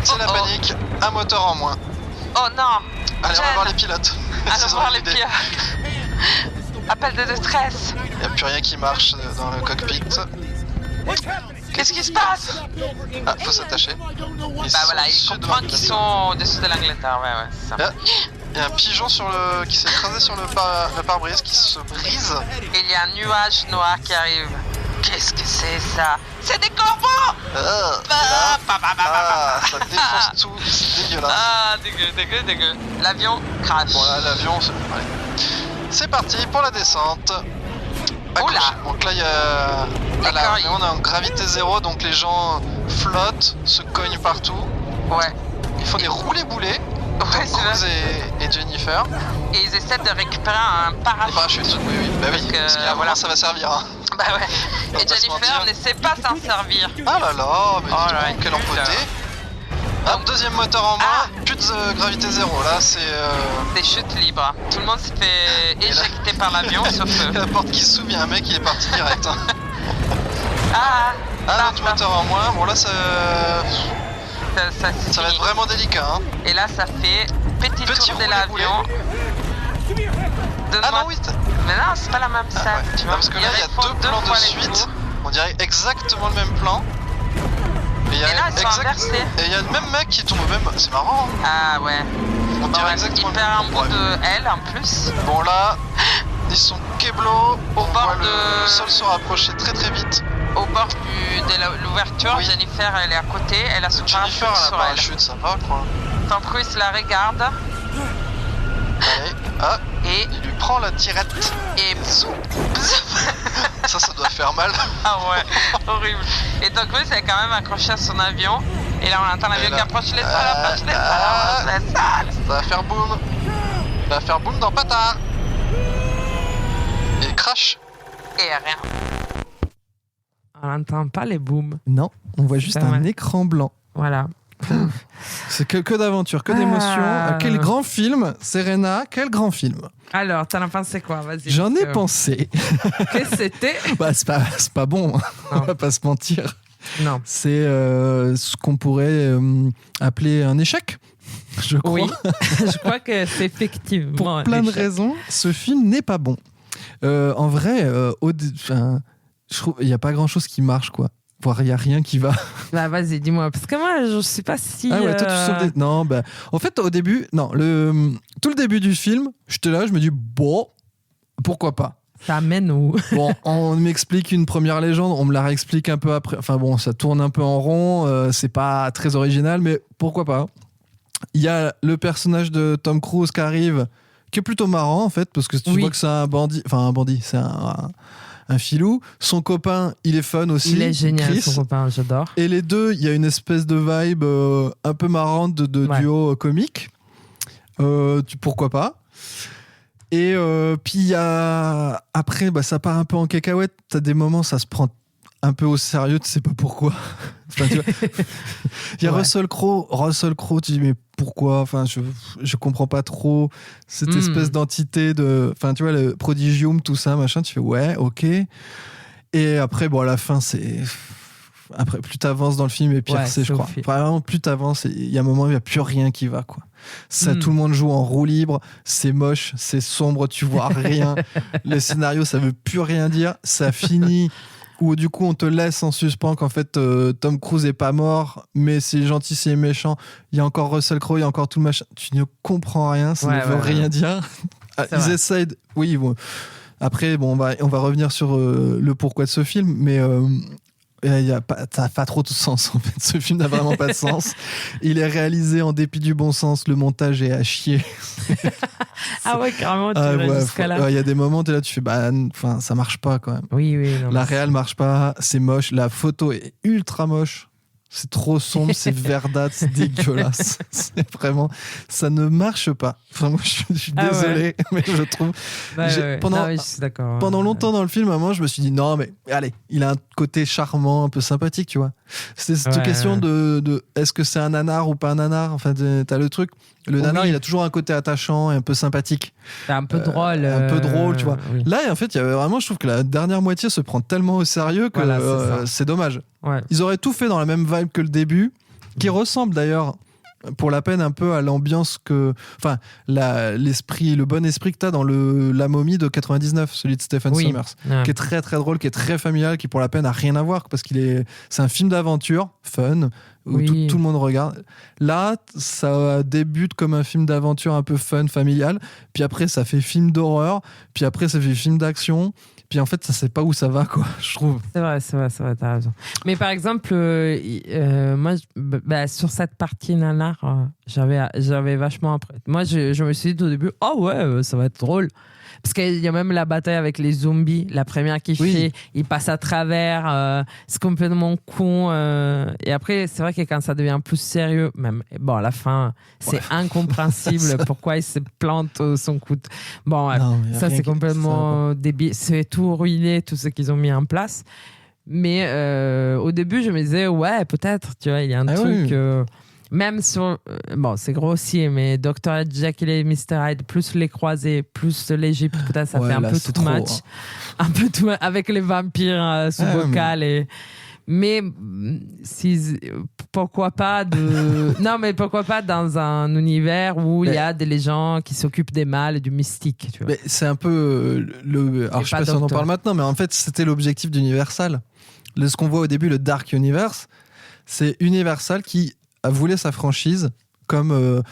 C'est la panique. Un moteur en moins. Oh non. Allez, on va voir les pilotes. Allons voir les pieds. Appel de détresse. Il n'y a plus rien qui marche dans le cockpit. Qu'est-ce qui se passe? Ah, faut s'attacher. Bah voilà, il comprend qu'ils sont au-dessus de l'Angleterre. Ouais, c'est ça. Il y a un pigeon qui s'est écrasé sur le pare-brise qui se brise. Il y a un nuage noir qui arrive. Qu'est-ce que c'est ça? C'est des corbeaux! Ça défonce tout, c'est dégueulasse. Ah, dégueu. L'avion crash. Bon là, l'avion, c'est parti pour la descente. Oula. Donc là, il y a... D'accord, on est en gravité zéro, donc les gens flottent, se cognent partout. Ouais. Il faut des roulés-boulets. Ouais, Tom c'est vrai. Cruise et Jennifer. Et ils essaient de récupérer un Des parachute. parachutes, oui. Bah oui, que, parce qu'à un moment, voilà. ça va servir. Hein. Bah ouais. On va Et pas se Jennifer mentir. ne sait pas s'en servir. Ah là là, mais dis Oh là, donc, quelle putain. empoté. Hop, deuxième moteur en moins, plus de gravité zéro. Là, c'est... Des chutes libres. Tout le monde s'est fait Et là- éjecter par l'avion, sauf eux. la porte qui s'ouvre, il y a un mec, il est parti direct. Hein. Ah, Ah, notre moteur en moins. Bon, là, ça... Ça Ça va être vraiment délicat, hein. Et là, ça fait petit tour de roulé-roulé. l'avion. Ah non, oui. Mais non, c'est pas la même scène. Ah, ouais. Tu Non, vois. parce que là, il y a Ils 2 plans fois de les suite. tours. On dirait exactement le même plan. Et, il y a Et là, ils sont inversés. Et il y a le même mec qui tombe au même. C'est marrant. Hein. Ah ouais. On dirait Ouais, exactement il le même perd un plan. bout Bref. de elle en plus. Bon, là, ils sont keblo. On bord voit de- le sol se rapprocher très très vite. Au bord de l'ouverture, Oui. Jennifer, elle est à côté. Elle a son Jennifer, parachute à la sur parachute, ça va quoi. elle. Tom Cruise la regarde. Allez, ah, Et... il lui prend la tirette. Et... Ça doit faire mal. Ah ouais, horrible. Et Tom Cruise est quand même accroché à son avion. Et là, on entend l'avion qui approche les sols, Ça va faire boum. Ça va faire boum dans Patard. Et il crash. Et rien. On n'entend pas les booms. Non, on voit juste pas un mal. écran blanc. Voilà. C'est que d'aventure, que d'émotion. Ah. Quel grand film, Serena, quel grand film. Alors, t'en as pensé quoi? Vas-y. J'en ai parce que- pensé. Qu'est-ce que c'était? Bah, c'est pas bon, hein. On Non. va pas se mentir. Non. C'est ce qu'on pourrait appeler un échec, je crois. Oui, je crois que c'est effectivement. Pour plein de l'échec. raisons, ce film n'est pas bon. En vrai, je trouve il n'y a pas grand-chose qui marche, quoi. Voire il n'y a rien qui va. Bah, vas-y, dis-moi. Parce que moi, je sais pas si. Ah ouais, toi, tu sauves des... Non, bah, en fait, au début, tout le début du film, j'étais là, je me dis, bon, pourquoi pas. Ça amène où? Bon, on m'explique une première légende, on me la réexplique un peu après. Enfin bon, ça tourne un peu en rond, c'est pas très original, mais pourquoi pas. Il y a le personnage de Tom Cruise qui arrive, qui est plutôt marrant en fait, parce que tu Oui. vois que c'est un bandit, c'est un filou. Son copain, il est fun aussi. Il est génial, Chris. son copain, j'adore. Et les deux, il y a une espèce de vibe un peu marrante de Ouais. duo comique. Pourquoi pas. Et puis il y a... Après, ça part un peu en cacahuète. T'as des moments, ça se prend un peu au sérieux, tu sais pas pourquoi. Enfin, tu vois. Il y a Ouais. Russell Crowe, tu dis mais pourquoi? Enfin, je comprends pas trop cette espèce d'entité de... Enfin, tu vois, le Prodigium, tout ça, machin. Tu fais ouais, ok. Et après, bon, à la fin, c'est... Après, plus t'avances dans le film, et pire Ouais, c'est, je c'est crois. au fil. Vraiment, plus t'avances, il y a un moment où il n'y a plus rien qui va, quoi. Ça, tout le monde joue en roue libre, c'est moche, c'est sombre, tu vois rien. Le scénario, ça veut plus rien dire. Ça finit où, du coup, on te laisse en suspens qu'en fait, Tom Cruise est pas mort, mais c'est gentil, c'est méchant. Il y a encore Russell Crowe, il y a encore tout le machin. Tu ne comprends rien, ça Ouais, ne veut ouais, rien ouais. dire. C'est Ils vrai. essayent de... Oui, ils vont... Après, bon, on va revenir sur le pourquoi de ce film, mais ça n'a pas trop de sens en fait. Ce film n'a vraiment pas de sens. Il est réalisé en dépit du bon sens. Le montage est à chier. Ah ouais, carrément, tu Ah irais ouais, jusqu'à là. il y a des moments, t'es là, tu fais, enfin, ça marche pas quand même. Oui, oui. Non, La mais réal marche pas, c'est moche. La photo est ultra moche. C'est trop sombre, c'est verdâtre, c'est dégueulasse. C'est vraiment, ça ne marche pas. Enfin, moi, je suis Ah ouais. désolé, mais je trouve. Ouais, j'ai- ouais. pendant- Non, oui, je suis d'accord. Pendant longtemps dans le film, à un moment, je me suis dit non, mais allez, il a un côté charmant, un peu sympathique, tu vois. C'est cette Ouais, question ouais. de est-ce que c'est un nanar ou pas un nanar. Enfin, t'as le truc. Le Oui. nanar, il a toujours un côté attachant et un peu sympathique. C'est un peu drôle. Un peu drôle, tu vois. Oui. Là, en fait, il y avait vraiment, je trouve que la dernière moitié se prend tellement au sérieux que Voilà, c'est ça. c'est dommage. Ouais. Ils auraient tout fait dans la même vibe que le début, qui ressemble d'ailleurs pour la peine un peu à l'ambiance que, enfin, l'esprit, le bon esprit que t'as dans La Momie de 99, celui de Stephen Oui. Sommers, Ouais. qui est très très drôle, qui est très familial, qui pour la peine a rien à voir parce c'est un film d'aventure, fun, où Oui. tout le monde regarde. Là, ça débute comme un film d'aventure un peu fun, familial, puis après ça fait film d'horreur, puis après ça fait film d'action. Puis en fait, ça sait pas où ça va, quoi, je trouve. C'est vrai, t'as raison. Mais par exemple, moi, sur cette partie nanar, j'avais vachement appris. Moi, je me suis dit au début, oh ouais, ça va être drôle. Parce qu'il y a même la bataille avec les zombies, la première qui Oui. fait, il passe à travers, c'est complètement con. Et après, c'est vrai que quand ça devient plus sérieux, même, bon, à la fin, c'est incompréhensible pourquoi il se plante son coup. Bon, ouais. Non, mais y a Ça, rien c'est qui- complètement débile. C'est tout ruiné, tout ce qu'ils ont mis en place. Mais au début, je me disais, ouais, peut-être, tu vois, il y a un Ah truc. oui. Même sur. Bon, c'est grossier, mais Dr. Jekyll et Mr. Hyde, plus les croisés, plus l'Égypte, peut-être ça Ouais, fait un là, peu c'est too trop, much. hein. Un peu tout avec les vampires sous Ah, bocal. Mais pourquoi pas non, mais pourquoi pas dans un univers où il y a des gens qui s'occupent des mâles et du mystique, tu vois. Mais c'est un peu alors je sais pas si on en parle maintenant, mais en fait c'était l'objectif d'Universal. Ce qu'on voit au début, le Dark Universe, c'est Universal qui voulait sa franchise comme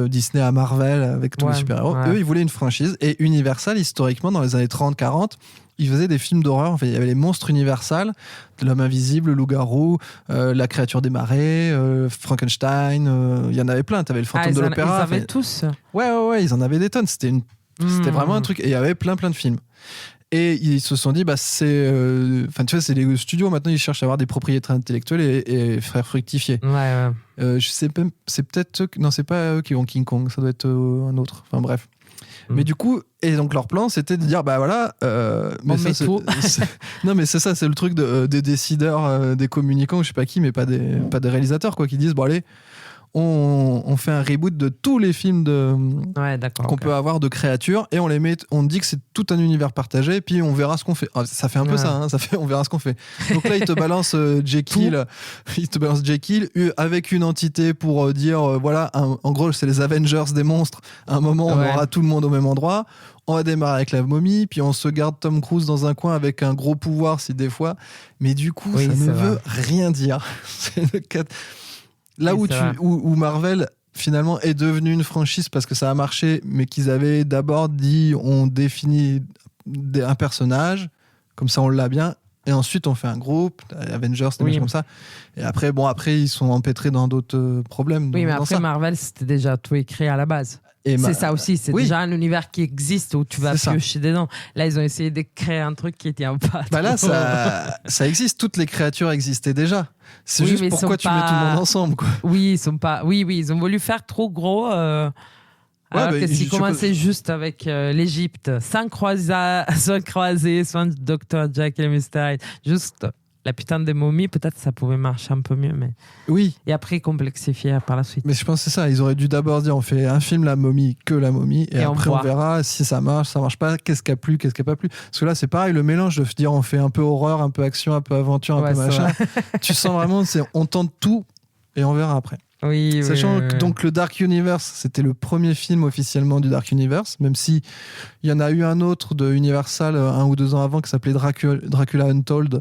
Disney à Marvel avec tous les super-héros. Eux, ils voulaient une franchise. Et Universal, historiquement, dans les années 30-40, ils faisaient des films d'horreur. En fait, il y avait les monstres Universal, l'homme invisible, le loup-garou, la créature des marais, Frankenstein. Il y en avait plein. Tu avais le fantôme de l'opéra. Ils avaient tous. Ouais, ils en avaient des tonnes. C'était vraiment un truc. Et il y avait plein de films. Et ils se sont dit, c'est les studios maintenant, ils cherchent à avoir des propriétaires intellectuels et faire fructifier. Ouais. Je sais même, c'est peut-être eux, non, c'est pas eux qui vont King Kong, ça doit être un autre. Enfin bref. Mais du coup, et donc leur plan, c'était de dire, mais ça, non, mais c'est ça, c'est le truc des décideurs, des communicants, je sais pas qui, mais pas des réalisateurs, quoi, qui disent, bon allez, on fait un reboot de tous les films qu'on peut avoir de créatures et on dit que c'est tout un univers partagé et puis on verra ce qu'on fait. Ça fait un peu ça, hein, on verra ce qu'on fait. Donc là, il te balance Jekyll avec une entité pour dire en gros, c'est les Avengers des monstres. À un moment, on aura tout le monde au même endroit. On va démarrer avec la momie, puis on se garde Tom Cruise dans un coin avec un gros pouvoir si des fois. Mais du coup, ça ne veut rien dire. C'est le cas. Là où Marvel finalement est devenu une franchise parce que ça a marché, mais qu'ils avaient d'abord dit on définit un personnage, comme ça on l'a bien, et ensuite on fait un groupe, Avengers, des choses comme ça. Et après, ils sont empêtrés dans d'autres problèmes. Oui, mais après Marvel, c'était déjà tout écrit à la base. C'est ça aussi, c'est déjà un univers qui existe où tu vas piocher dedans. Là, ils ont essayé de créer un truc qui tient pas. Là, ça existe, toutes les créatures existaient déjà. C'est juste pourquoi tu mets tout le monde ensemble, quoi. Oui, ils ont voulu faire trop gros. Alors que s'ils commençaient juste avec l'Égypte, sans croiser, sans Dr. Jekyll et Mr. Hyde, juste la putain de momie, peut-être ça pouvait marcher un peu mieux, mais et après complexifier par la suite. Mais je pense que c'est ça, ils auraient dû d'abord dire on fait un film la momie et après on verra si ça marche pas, qu'est-ce qui a plu, qu'est-ce qui a pas plu, parce que là c'est pareil, le mélange de dire on fait un peu horreur, un peu action, un peu aventure, un peu machin. Tu sens vraiment on tente tout et on verra après. Sachant que donc le Dark Universe, c'était le premier film officiellement du Dark Universe, même si il y en a eu un autre de Universal 1 ou 2 ans avant qui s'appelait Dracula Untold,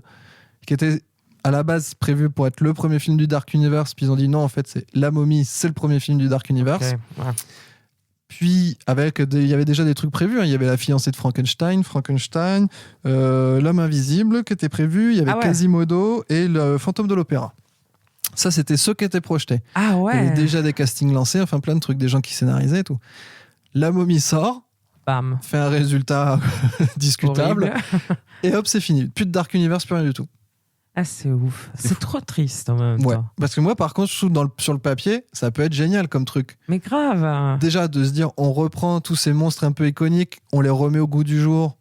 qui était à la base prévu pour être le premier film du Dark Universe, puis ils ont dit non, en fait c'est La Momie, c'est le premier film du Dark Universe. Puis il y avait déjà des trucs prévus, hein. Il y avait La fiancée de Frankenstein, L'homme invisible qui était prévu, il y avait Quasimodo et le fantôme de l'opéra. Ça, c'était ceux qui étaient projetés. Il y avait déjà des castings lancés, enfin plein de trucs, des gens qui scénarisaient et tout. La Momie sort, fait un résultat discutable, et hop, c'est fini. Plus de Dark Universe, plus rien du tout. Ah, c'est ouf. C'est trop triste en même temps. Parce que moi, par contre, je trouve sur le papier, ça peut être génial comme truc. Mais grave. Déjà, de se dire, on reprend tous ces monstres un peu iconiques, on les remet au goût du jour.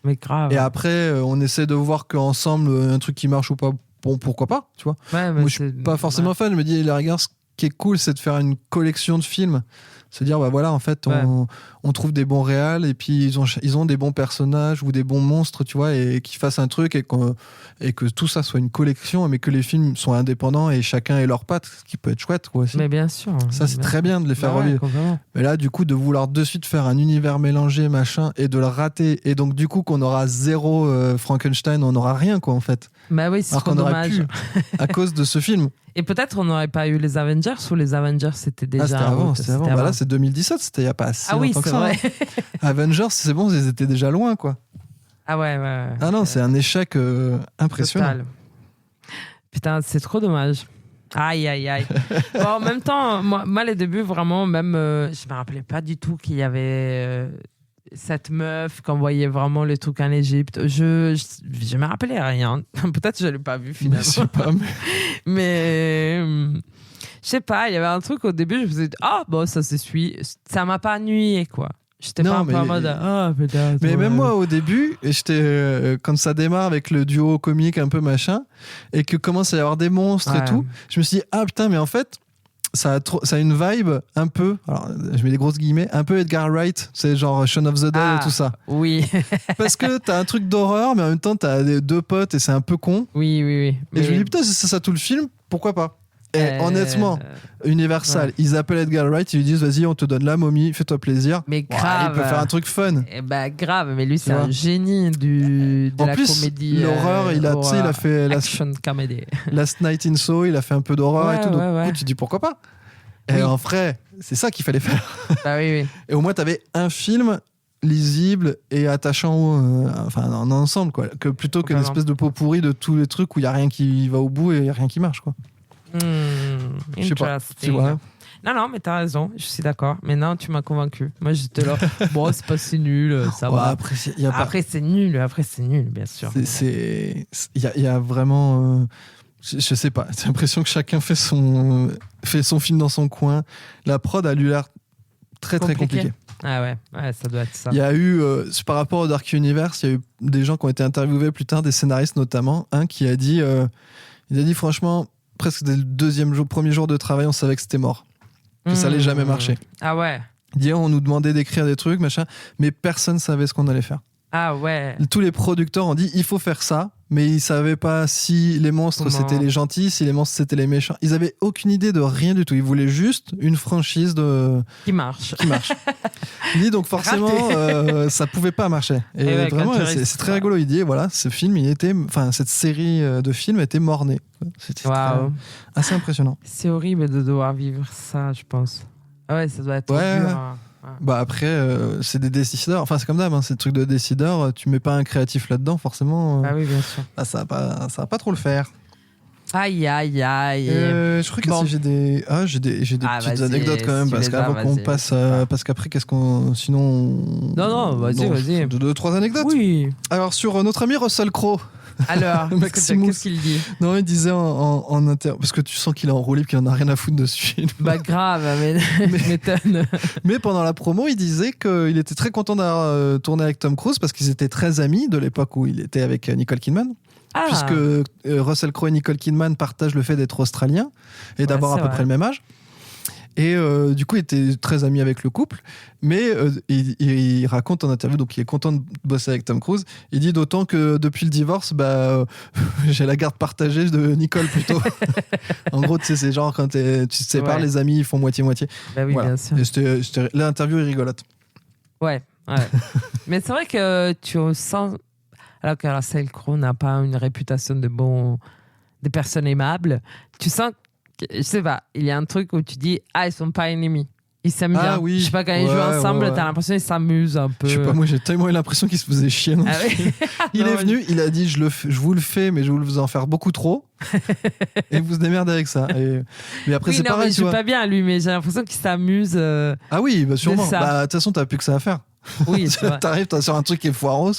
Mais grave. Et après, on essaie de voir qu'ensemble, un truc qui marche ou pas, bon, pourquoi pas, tu vois. Moi, je suis pas forcément fan. Je me dis, les regards, ce qui est cool, c'est de faire une collection de films. Se dire, en fait, on trouve des bons réals et puis ils ont des bons personnages ou des bons monstres, tu vois, et qu'ils fassent un truc et que tout ça soit une collection, mais que les films soient indépendants et chacun ait leur patte, ce qui peut être chouette, quoi, aussi. Mais bien sûr. Ça, c'est très bien de les faire revivre. Mais là, du coup, de vouloir de suite faire un univers mélangé, machin, et de le rater, et donc, du coup, qu'on aura zéro Frankenstein, on n'aura rien, quoi, en fait. Oui, c'est trop dommage. À cause de ce film. Et peut-être on n'aurait pas eu les Avengers ou les Avengers c'était déjà. C'était avant. Là, c'est 2017, c'était il n'y a pas si longtemps que ça. Vrai. Avengers, c'est bon, ils étaient déjà loin, quoi. Ah ouais. Ah non, c'est un échec impressionnant. Total. Putain, c'est trop dommage. Aïe. Bon, en même temps, moi les débuts, vraiment, même, je me rappelais pas du tout qu'il y avait cette meuf qu'on voyait vraiment le truc en Égypte. Je me rappelais rien. Peut-être que je l'ai pas vu finalement. Je sais pas, mais je sais pas, il y avait un truc au début, je me disais ça se suit. Ça m'a pas ennuyé, quoi. J'étais pas un peu en mode peut-être. Mais même moi au début, j'étais quand ça démarre avec le duo comique un peu machin et que commence à y avoir des monstres et tout, je me suis dit putain, mais en fait ça a une vibe un peu, alors je mets des grosses guillemets, un peu Edgar Wright, c'est genre Shaun of the Dead et tout ça. Oui. Parce que t'as un truc d'horreur, mais en même temps t'as deux potes et c'est un peu con. Oui. Et je me dis, putain, si c'est ça tout le film, pourquoi pas? Et honnêtement, Universal, ils appellent Edgar Wright, ils lui disent, vas-y, on te donne la momie, fais-toi plaisir. Mais grave. Il peut faire un truc fun. Grave, mais lui, c'est vois. un génie de En la plus, comédie. l'horreur, il a fait action comédie. Last Night in Soho, il a fait un peu d'horreur et tout. Donc, du coup, tu dis pourquoi pas? Et en vrai, c'est ça qu'il fallait faire. Bah oui. Et au moins, t'avais un film lisible et attachant en ensemble, quoi. Que plutôt qu'une espèce de pot pourri de tous les trucs où il n'y a rien qui va au bout et il n'y a rien qui marche, quoi. Je sais pas, tu vois. Non, mais t'as raison, je suis d'accord. Mais non, tu m'as convaincu. Moi, j'étais là. Bon, c'est pas si nul, ça va. Après, c'est nul. Après, c'est nul, bien sûr. Il y a vraiment. Je sais pas. J'ai l'impression que chacun fait son film dans son coin. La prod a l'air très très compliquée. Ah ouais, ça doit être ça. Il y a eu, par rapport au Dark Universe, il y a eu des gens qui ont été interviewés plus tard, des scénaristes notamment, un qui a dit, franchement, presque dès le premier jour de travail, on savait que c'était mort, que ça allait jamais marcher. Ah ouais. Il dit, on nous demandait d'écrire des trucs, machin, mais personne savait ce qu'on allait faire. Ah ouais. Tous les producteurs ont dit, il faut faire ça, mais ils savaient pas si les monstres c'était les gentils, si les monstres c'était les méchants. Ils avaient aucune idée de rien du tout. Ils voulaient juste une franchise qui marche. Il dit donc forcément ça pouvait pas marcher. Et ouais, vraiment c'est très rigolo. Il dit voilà, cette série de films était mort-née. C'était assez impressionnant. C'est horrible de devoir vivre ça, je pense. Ah ouais, ça doit être dur. Hein. Bah après c'est des décideurs, enfin c'est comme d'hab, c'est des trucs de décideurs, tu mets pas un créatif là-dedans forcément. Ah oui, bien sûr. Ça va pas trop le faire. Aïe. Je crois que j'ai des petites anecdotes quand même, parce qu'avant qu'on passe parce qu'après sinon non vas-y 2-3 anecdotes. Oui. Alors sur notre ami Russell Crowe. Alors, qu'est-ce qu'il dit? Non, il disait en inter... Parce que tu sens qu'il est en roue libre, qu'il en a rien à foutre dessus. Bah grave, mais m'étonne. Mais pendant la promo, il disait qu'il était très content d'avoir tourné avec Tom Cruise parce qu'ils étaient très amis de l'époque où il était avec Nicole Kidman. Puisque Russell Crowe et Nicole Kidman partagent le fait d'être australiens et d'avoir à peu près le même âge. Et du coup, il était très ami avec le couple, mais il raconte en interview, donc il est content de bosser avec Tom Cruise. Il dit d'autant que depuis le divorce, j'ai la garde partagée de Nicole plutôt. En gros, tu sais, c'est genre quand tu te sépares, les amis ils font moitié-moitié. Bah oui, bien sûr. Et l'interview est rigolote. Ouais. Mais c'est vrai que tu sens, alors que Russell Crowe n'a pas une réputation des personnes aimables, tu sens. Je sais pas, il y a un truc où tu dis ils sont pas ennemis, ils s'aiment bien. Oui. Je sais pas, quand ils jouent ensemble, t'as l'impression qu'ils s'amusent un peu. Je sais pas, moi j'ai tellement eu l'impression qu'ils se faisaient chier. Oui. Il est venu, il a dit je vous le fais, mais je vous en faire beaucoup trop et vous se démerdez avec ça. Mais après c'est pareil, il joue pas bien lui, mais j'ai l'impression qu'il s'amuse. Ah oui, sûrement. De toute façon t'as plus que ça à faire. Oui, c'est vrai. T'arrives sur un truc qui est foiros.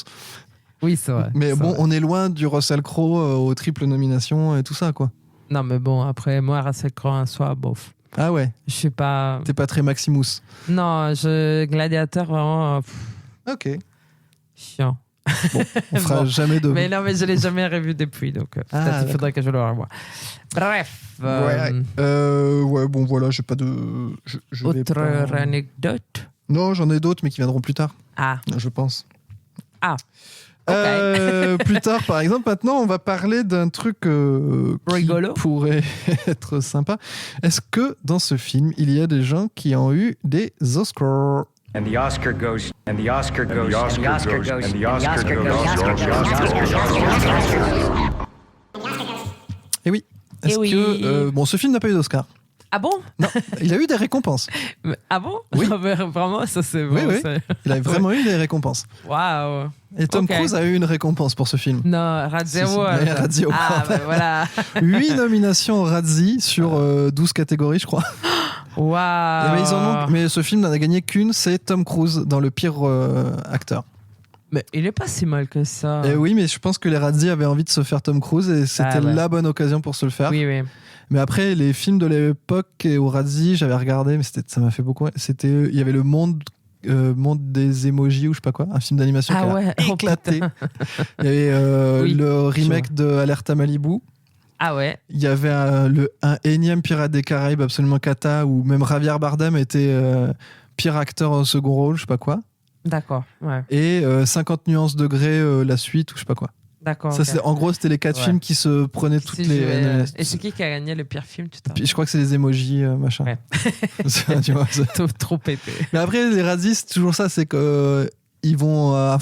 Oui, c'est vrai. Mais on est loin du Russell Crowe aux triples nominations et tout ça, quoi. Non, mais bon, après, moi, Russell Crowe, un soir, bof. Ah ouais. Je suis pas. T'es pas très Maximus. Non, Gladiateur, vraiment. Ok. Chiant. Bon, on fera jamais de. Mais non, mais je l'ai jamais revu depuis, donc peut-être il faudrait que je le revoie. Bref. Ouais, bon, voilà, j'ai pas de. Autre anecdote? Non, j'en ai d'autres, mais qui viendront plus tard. Je pense. Okay. Plus tard, par exemple, maintenant, on va parler d'un truc qui pourrait être sympa. Est-ce que dans ce film, il y a des gens qui ont eu des Oscars? And the Oscar goes, and the Oscar goes, and the Oscar goes, and the Oscar goes. Eh oui. Est-ce que ce film n'a pas eu d'Oscar? Ah bon? Non, il a eu des récompenses. Ah bon? Oui. Vraiment, ça c'est bon. Oui. Il a vraiment eu des récompenses. Waouh. Et Tom Cruise a eu une récompense pour ce film. Non, Razzie Award. Razzie Award. Voilà. 8 nominations Razzie sur 12 catégories, je crois. Waouh. Mais ce film n'en a gagné qu'une, c'est Tom Cruise dans le pire acteur. Mais il est pas si mal que ça. Et oui, mais je pense que les Razzie avaient envie de se faire Tom Cruise et c'était la bonne occasion pour se le faire. Oui. Mais après, les films de l'époque et au Razzie, j'avais regardé, mais ça m'a fait beaucoup. Il y avait le monde des emojis ou je sais pas quoi, un film d'animation qui a éclaté. Il y avait le remake de Alerta Malibu. Ah ouais. Il y avait un énième Pirate des Caraïbes absolument cata où même Javier Bardem était pire acteur au second rôle, je sais pas quoi. D'accord, ouais. Et 50 nuances degrés la suite ou je sais pas quoi. D'accord. Ça, en gros, c'était les 4 films qui se prenaient toutes les. Et c'est qui a gagné le pire film, tu t'en Puis, je crois que c'est les emojis, machin. Ouais. Tu vois, trop pété. Mais après, les Razzies, c'est toujours ça, c'est que ils vont.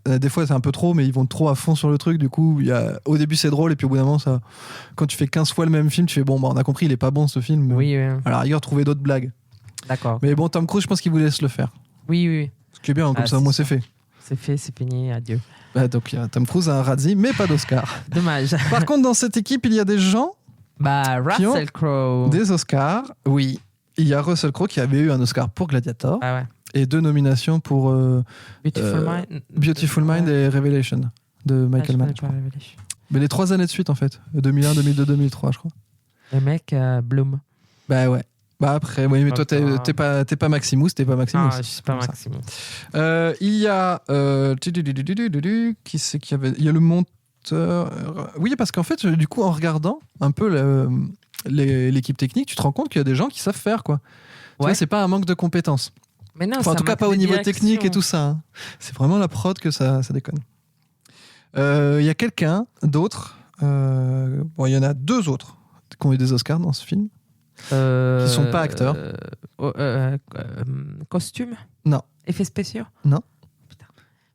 Des fois, c'est un peu trop, mais ils vont trop à fond sur le truc. Du coup, au début, c'est drôle, et puis au bout d'un moment, quand tu fais 15 fois le même film, tu fais bon, on a compris, il est pas bon ce film. Oui, oui. À la rigueur, trouver d'autres blagues. D'accord. Mais bon, Tom Cruise, je pense qu'il vous laisse le faire. Oui. Ce qui est bien, comme ça, moi, c'est fait. C'est fait, c'est fini, adieu. Donc, Tom Cruise a un Razzie, mais pas d'Oscar. Dommage. Par contre, dans cette équipe, il y a des gens. Russell Crowe. Des Oscars, oui. Il y a Russell Crowe qui avait eu un Oscar pour Gladiator. Ah ouais. Et 2 nominations pour Beautiful Mind et Revelation de Michael Mann. Mais les 3 années de suite, en fait. 2001, 2002, 2003, je crois. Le mec, Bloom. Bah ouais. Bah après, oui, mais toi, t'es pas Maximus, Ah, je suis pas Maximus. Il y a... qui c'est qui avait... Il y a le monteur... Oui, parce qu'en fait, du coup, en regardant un peu l'équipe technique, tu te rends compte qu'il y a des gens qui savent faire, quoi. Tu vois, c'est pas un manque de compétences. Mais non, enfin, en tout cas, pas au niveau technique et tout ça. Hein. C'est vraiment la prod que ça déconne. Il y a quelqu'un d'autre... il y en a 2 autres qui ont eu des Oscars dans ce film. Qui sont pas acteurs. Costume? Non. Effets spéciaux? Non. Putain.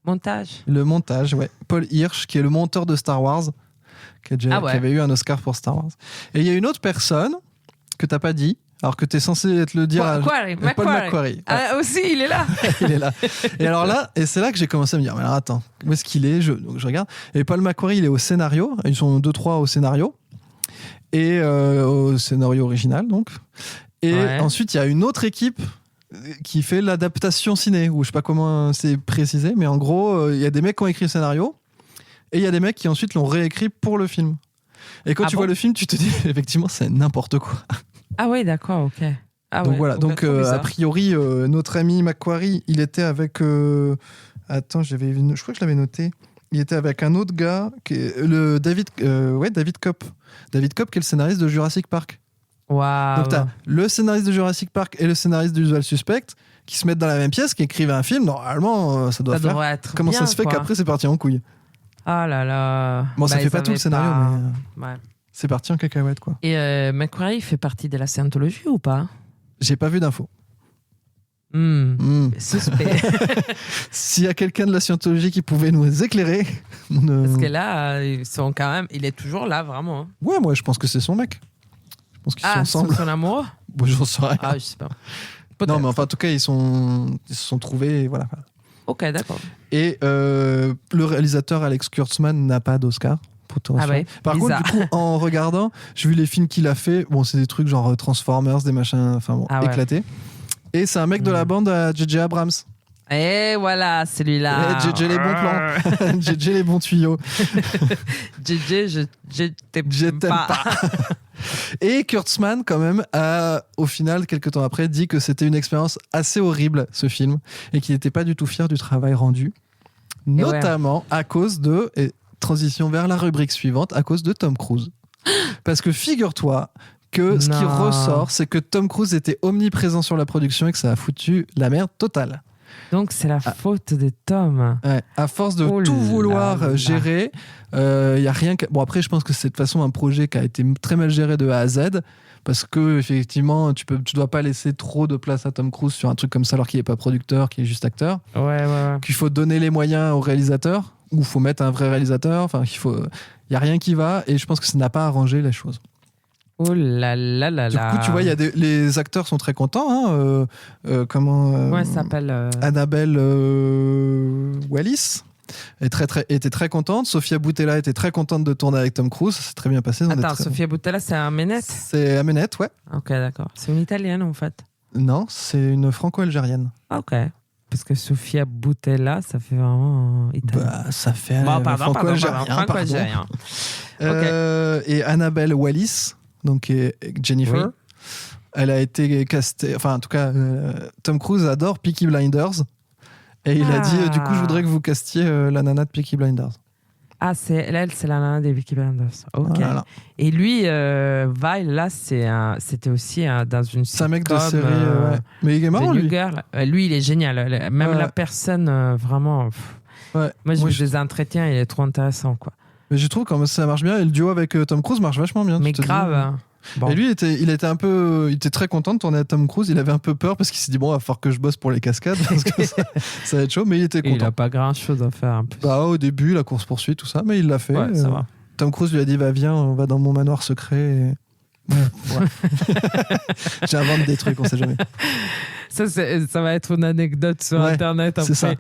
Montage? Le montage, ouais. Paul Hirsch, qui est le monteur de Star Wars, qui avait eu un Oscar pour Star Wars. Et il y a une autre personne que t'as pas dit, alors que t'es censé être le dire Paul Macquarie. Ouais. Ah, aussi, il est là. Il est là. Et alors là, et c'est là que j'ai commencé à me dire, mais alors attends, où est-ce qu'il est? Donc je regarde. Et Paul Macquarie, il est au scénario. Ils sont 2-3 au scénario. Et au scénario original, donc. Et ensuite, il y a une autre équipe qui fait l'adaptation ciné, ou je sais pas comment c'est précisé, mais en gros, il y a des mecs qui ont écrit le scénario, et il y a des mecs qui ensuite l'ont réécrit pour le film. Et quand tu vois le film, tu te dis, effectivement, c'est n'importe quoi. Ah ouais, d'accord, ok. Donc voilà, donc a priori, notre ami Macquarie, il était avec... Attends, je crois que je l'avais noté. Il était avec un autre gars, le David Kopp. David Kopp, qui est le scénariste de Jurassic Park. Waouh. Donc t'as le scénariste de Jurassic Park et le scénariste de Usual Suspect qui se mettent dans la même pièce, qui écrivent un film. Normalement, ça devrait être comment bien, ça se fait qu'après c'est parti en couille. Ah là là. Bon, ça fait pas tout le scénario, mais c'est parti en cacahuète, quoi. Et Macquarie fait partie de la scientologie ou pas? J'ai pas vu d'infos. Suspect. S'il y a quelqu'un de la scientologie qui pouvait nous éclairer. Parce que là, ils sont quand même. Il est toujours là, vraiment. Ouais, moi je pense que c'est son mec. Je pense qu'ils sont ensemble. Son amoureux? Bon, j'en sais rien. Ah, je sais pas. Non, mais enfin, en tout cas, ils se sont trouvés. Voilà. Ok, d'accord. Et le réalisateur Alex Kurtzman n'a pas d'Oscar. Par contre, du coup, en regardant, j'ai vu les films qu'il a fait. Bon, c'est des trucs genre Transformers, des machins, éclatés. Et c'est un mec de la bande à J.J. Abrams. Et voilà, celui-là. JJ les bons plans. JJ les bons tuyaux. JJ, je t'aime pas. Et Kurtzman, quand même, a, au final, quelques temps après, dit que c'était une expérience assez horrible, ce film, et qu'il n'était pas du tout fier du travail rendu. Notamment à cause de... Et transition vers la rubrique suivante, à cause de Tom Cruise. Parce que figure-toi que ce qui ressort, c'est que Tom Cruise était omniprésent sur la production et que ça a foutu la merde totale. Donc c'est la faute de Tom. Ouais, à force de tout vouloir gérer, y a rien que... Bon, après, je pense que c'est de toute façon un projet qui a été très mal géré de A à Z, parce que effectivement, tu dois pas laisser trop de place à Tom Cruise sur un truc comme ça alors qu'il est pas producteur, qu'il est juste acteur. Ouais. Qu'il faut donner les moyens au réalisateur, ou il faut mettre un vrai réalisateur. Enfin, y a rien qui va, et je pense que ça n'a pas arrangé les choses. Oh là là là là. Du coup, tu vois, les acteurs sont très contents. Ouais, ça s'appelle Annabelle Wallis était très contente. Sofia Boutella était très contente de tourner avec Tom Cruise. Ça s'est très bien passé. Attends, Sofia Boutella, c'est Amenette? C'est Amenette, ouais. Ok, d'accord. C'est une italienne, en fait? Non, c'est une franco-algérienne. Ok. Parce que Sofia Boutella, ça fait vraiment italien. Bah, ça fait franco-algérien. Et Annabelle Wallis, donc Jennifer, elle a été castée. Enfin, en tout cas, Tom Cruise adore Peaky Blinders. Et il a dit, du coup, je voudrais que vous castiez la nana de Peaky Blinders. Ah, c'est la nana des Peaky Blinders. Ok. Voilà. Et lui, Vile, là, c'était aussi dans une C'est un mec de sitcom, série. Ouais. Mais il est marrant, The New lui. Girl. Lui, il est génial. Même Ouais. la personne, vraiment. Ouais. Moi, j'ai Moi, vu je- des entretiens, il est trop intéressant, quoi. Mais je trouve que ça marche bien. Et le duo avec Tom Cruise marche vachement bien. Mais tu te dis. grave. Hein. Bon. Et lui, il était très content de tourner à Tom Cruise. Il avait un peu peur parce qu'il s'est dit bon, il va falloir que je bosse pour les cascades parce que ça va être chaud. Mais il était Et il content. n'a pas grand-chose à faire, en plus. Bah, au début, la course poursuite, tout ça, mais il l'a fait. Ouais, ça va. Tom Cruise lui a dit va viens, on va dans mon manoir secret. Et... Ouais. J'invente des trucs, on sait jamais. Ça va être une anecdote sur Ouais, Internet après. c'est ça.